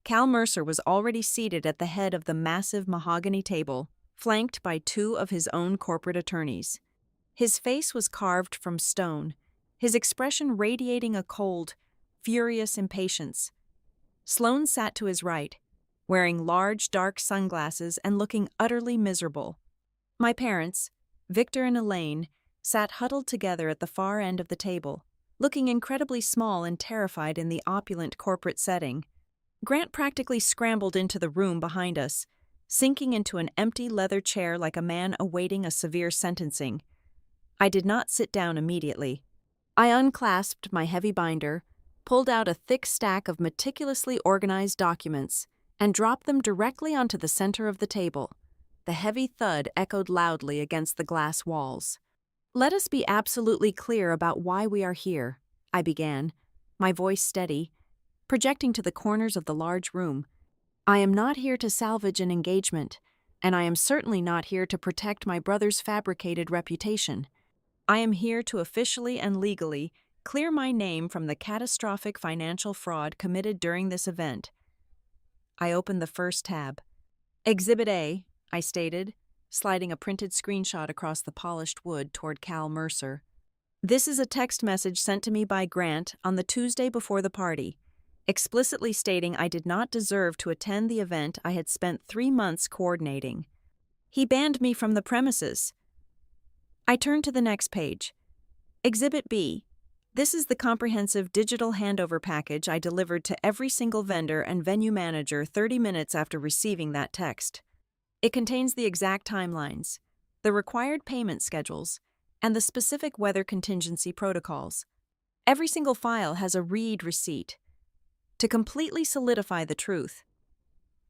Cal Mercer was already seated at the head of the massive mahogany table, flanked by two of his own corporate attorneys. His face was carved from stone, his expression radiating a cold, furious impatience. Sloane sat to his right, wearing large, dark sunglasses and looking utterly miserable. My parents, Victor and Elaine, sat huddled together at the far end of the table, looking incredibly small and terrified in the opulent corporate setting. Grant practically scrambled into the room behind us, sinking into an empty leather chair like a man awaiting a severe sentencing. I did not sit down immediately. I unclasped my heavy binder, pulled out a thick stack of meticulously organized documents, and dropped them directly onto the center of the table. The heavy thud echoed loudly against the glass walls. "Let us be absolutely clear about why we are here," I began, my voice steady, projecting to the corners of the large room. "I am not here to salvage an engagement, and I am certainly not here to protect my brother's fabricated reputation. I am here to officially and legally clear my name from the catastrophic financial fraud committed during this event." I opened the first tab. "Exhibit A," I stated, sliding a printed screenshot across the polished wood toward Cal Mercer. "This is a text message sent to me by Grant on the Tuesday before the party, explicitly stating I did not deserve to attend the event I had spent 3 months coordinating. He banned me from the premises." I turned to the next page. Exhibit B. This is the comprehensive digital handover package I delivered to every single vendor and venue manager 30 minutes after receiving that text. It contains the exact timelines, the required payment schedules, and the specific weather contingency protocols. Every single file has a read receipt. To completely solidify the truth,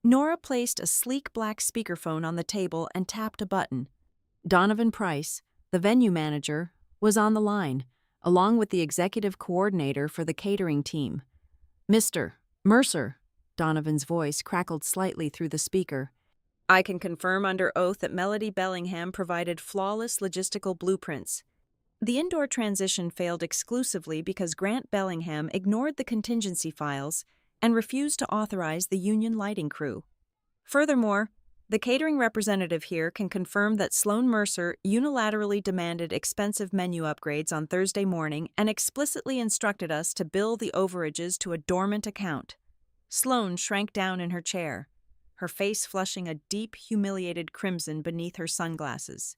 Nora placed a sleek black speakerphone on the table and tapped a button. Donovan Price, the venue manager, was on the line, along with the executive coordinator for the catering team. "Mr. Mercer," Donovan's voice crackled slightly through the speaker. "I can confirm under oath that Melody Bellingham provided flawless logistical blueprints. The indoor transition failed exclusively because Grant Bellingham ignored the contingency files and refused to authorize the union lighting crew. Furthermore, the catering representative here can confirm that Sloan Mercer unilaterally demanded expensive menu upgrades on Thursday morning and explicitly instructed us to bill the overages to a dormant account." Sloan shrank down in her chair, her face flushing a deep, humiliated crimson beneath her sunglasses.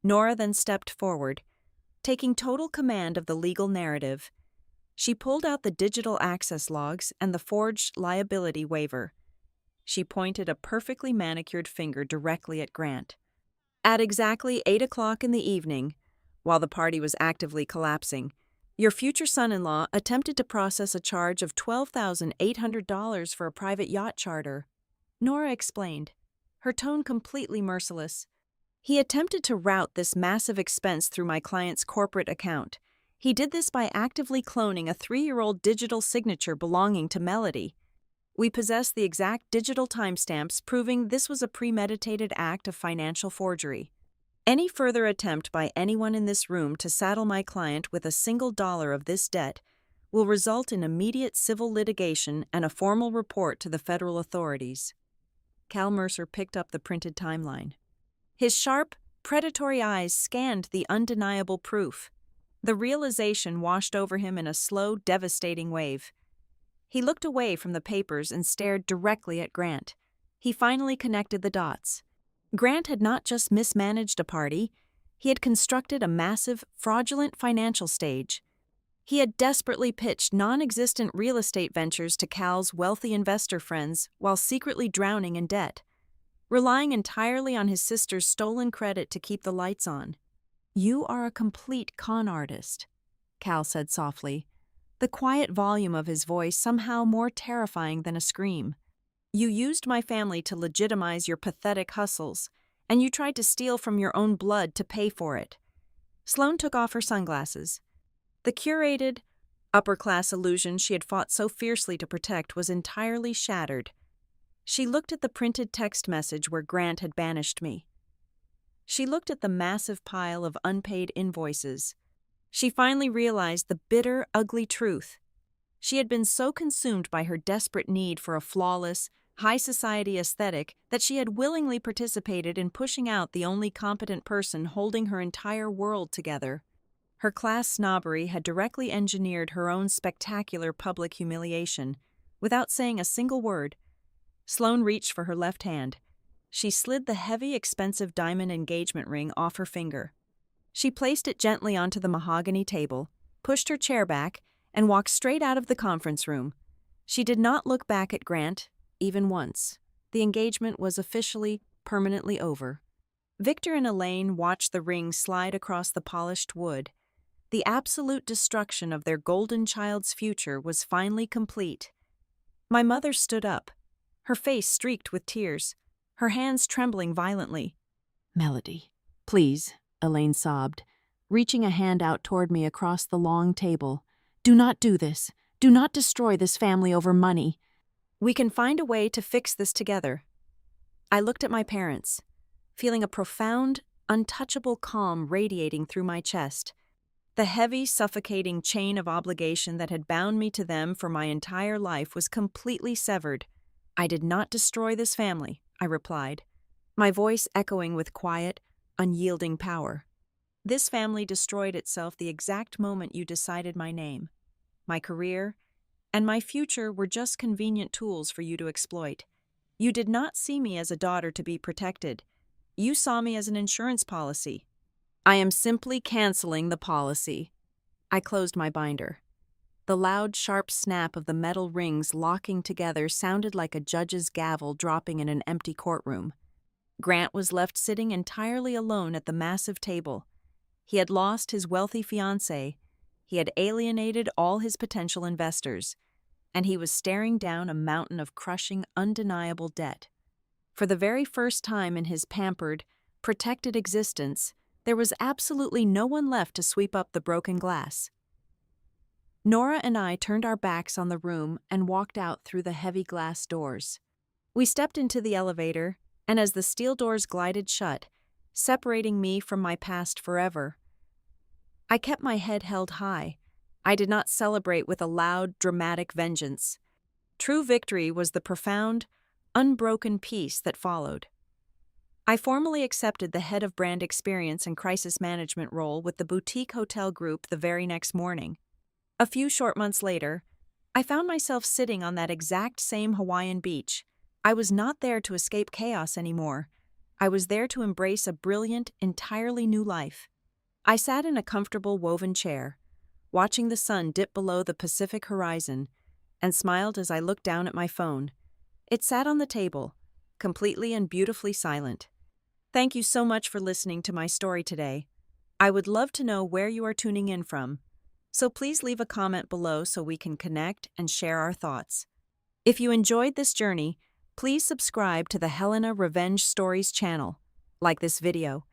Nora then stepped forward, taking total command of the legal narrative. She pulled out the digital access logs and the forged liability waiver. She pointed a perfectly manicured finger directly at Grant. "At exactly 8 o'clock in the evening, while the party was actively collapsing, your future son-in-law attempted to process a charge of $12,800 for a private yacht charter," Nora explained, her tone completely merciless. "He attempted to route this massive expense through my client's corporate account. He did this by actively cloning a 3-year-old digital signature belonging to Melody. We possess the exact digital timestamps proving this was a premeditated act of financial forgery. Any further attempt by anyone in this room to saddle my client with a single dollar of this debt will result in immediate civil litigation and a formal report to the federal authorities." Cal Mercer picked up the printed timeline. His sharp, predatory eyes scanned the undeniable proof. The realization washed over him in a slow, devastating wave. He looked away from the papers and stared directly at Grant. He finally connected the dots. Grant had not just mismanaged a party, he had constructed a massive, fraudulent financial stage. He had desperately pitched non-existent real estate ventures to Cal's wealthy investor friends while secretly drowning in debt, relying entirely on his sister's stolen credit to keep the lights on. "You are a complete con artist," Cal said softly, the quiet volume of his voice somehow more terrifying than a scream. "You used my family to legitimize your pathetic hustles, and you tried to steal from your own blood to pay for it." Sloan took off her sunglasses. The curated, upper-class illusion she had fought so fiercely to protect was entirely shattered. She looked at the printed text message where Grant had banished me. She looked at the massive pile of unpaid invoices. She finally realized the bitter, ugly truth. She had been so consumed by her desperate need for a flawless, high society aesthetic that she had willingly participated in pushing out the only competent person holding her entire world together. Her class snobbery had directly engineered her own spectacular public humiliation. Without saying a single word, Sloan reached for her left hand. She slid the heavy, expensive diamond engagement ring off her finger. She placed it gently onto the mahogany table, pushed her chair back, and walked straight out of the conference room. She did not look back at Grant, even once. The engagement was officially, permanently over. Victor and Elaine watched the ring slide across the polished wood. The absolute destruction of their golden child's future was finally complete. My mother stood up, her face streaked with tears, her hands trembling violently. "Melody, please," Elaine sobbed, reaching a hand out toward me across the long table. "Do not do this. Do not destroy this family over money." "We can find a way to fix this together." I looked at my parents, feeling a profound, untouchable calm radiating through my chest. The heavy, suffocating chain of obligation that had bound me to them for my entire life was completely severed. "I did not destroy this family," I replied, my voice echoing with quiet, unyielding power. "This family destroyed itself the exact moment you decided my name. My career and my future were just convenient tools for you to exploit. You did not see me as a daughter to be protected. You saw me as an insurance policy. I am simply canceling the policy. I closed my binder. The loud, sharp snap of the metal rings locking together sounded like a judge's gavel dropping in an empty courtroom. Grant was left sitting entirely alone at the massive table. He had lost his wealthy fiancée, he had alienated all his potential investors, and he was staring down a mountain of crushing, undeniable debt. For the very first time in his pampered, protected existence, there was absolutely no one left to sweep up the broken glass. Nora and I turned our backs on the room and walked out through the heavy glass doors. We stepped into the elevator, and as the steel doors glided shut, separating me from my past forever, I kept my head held high. I did not celebrate with a loud, dramatic vengeance. True victory was the profound, unbroken peace that followed. I formally accepted the head of brand experience and crisis management role with the boutique hotel group the very next morning. A few short months later, I found myself sitting on that exact same Hawaiian beach. I was not there to escape chaos anymore. I was there to embrace a brilliant, entirely new life. I sat in a comfortable woven chair, watching the sun dip below the Pacific horizon, and smiled as I looked down at my phone. It sat on the table, completely and beautifully silent. Thank you so much for listening to my story today. I would love to know where you are tuning in from, so please leave a comment below so we can connect and share our thoughts. If you enjoyed this journey, please subscribe to the Helena Revenge Stories channel, like this video,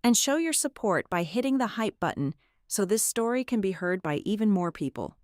and show your support by hitting the hype button so this story can be heard by even more people.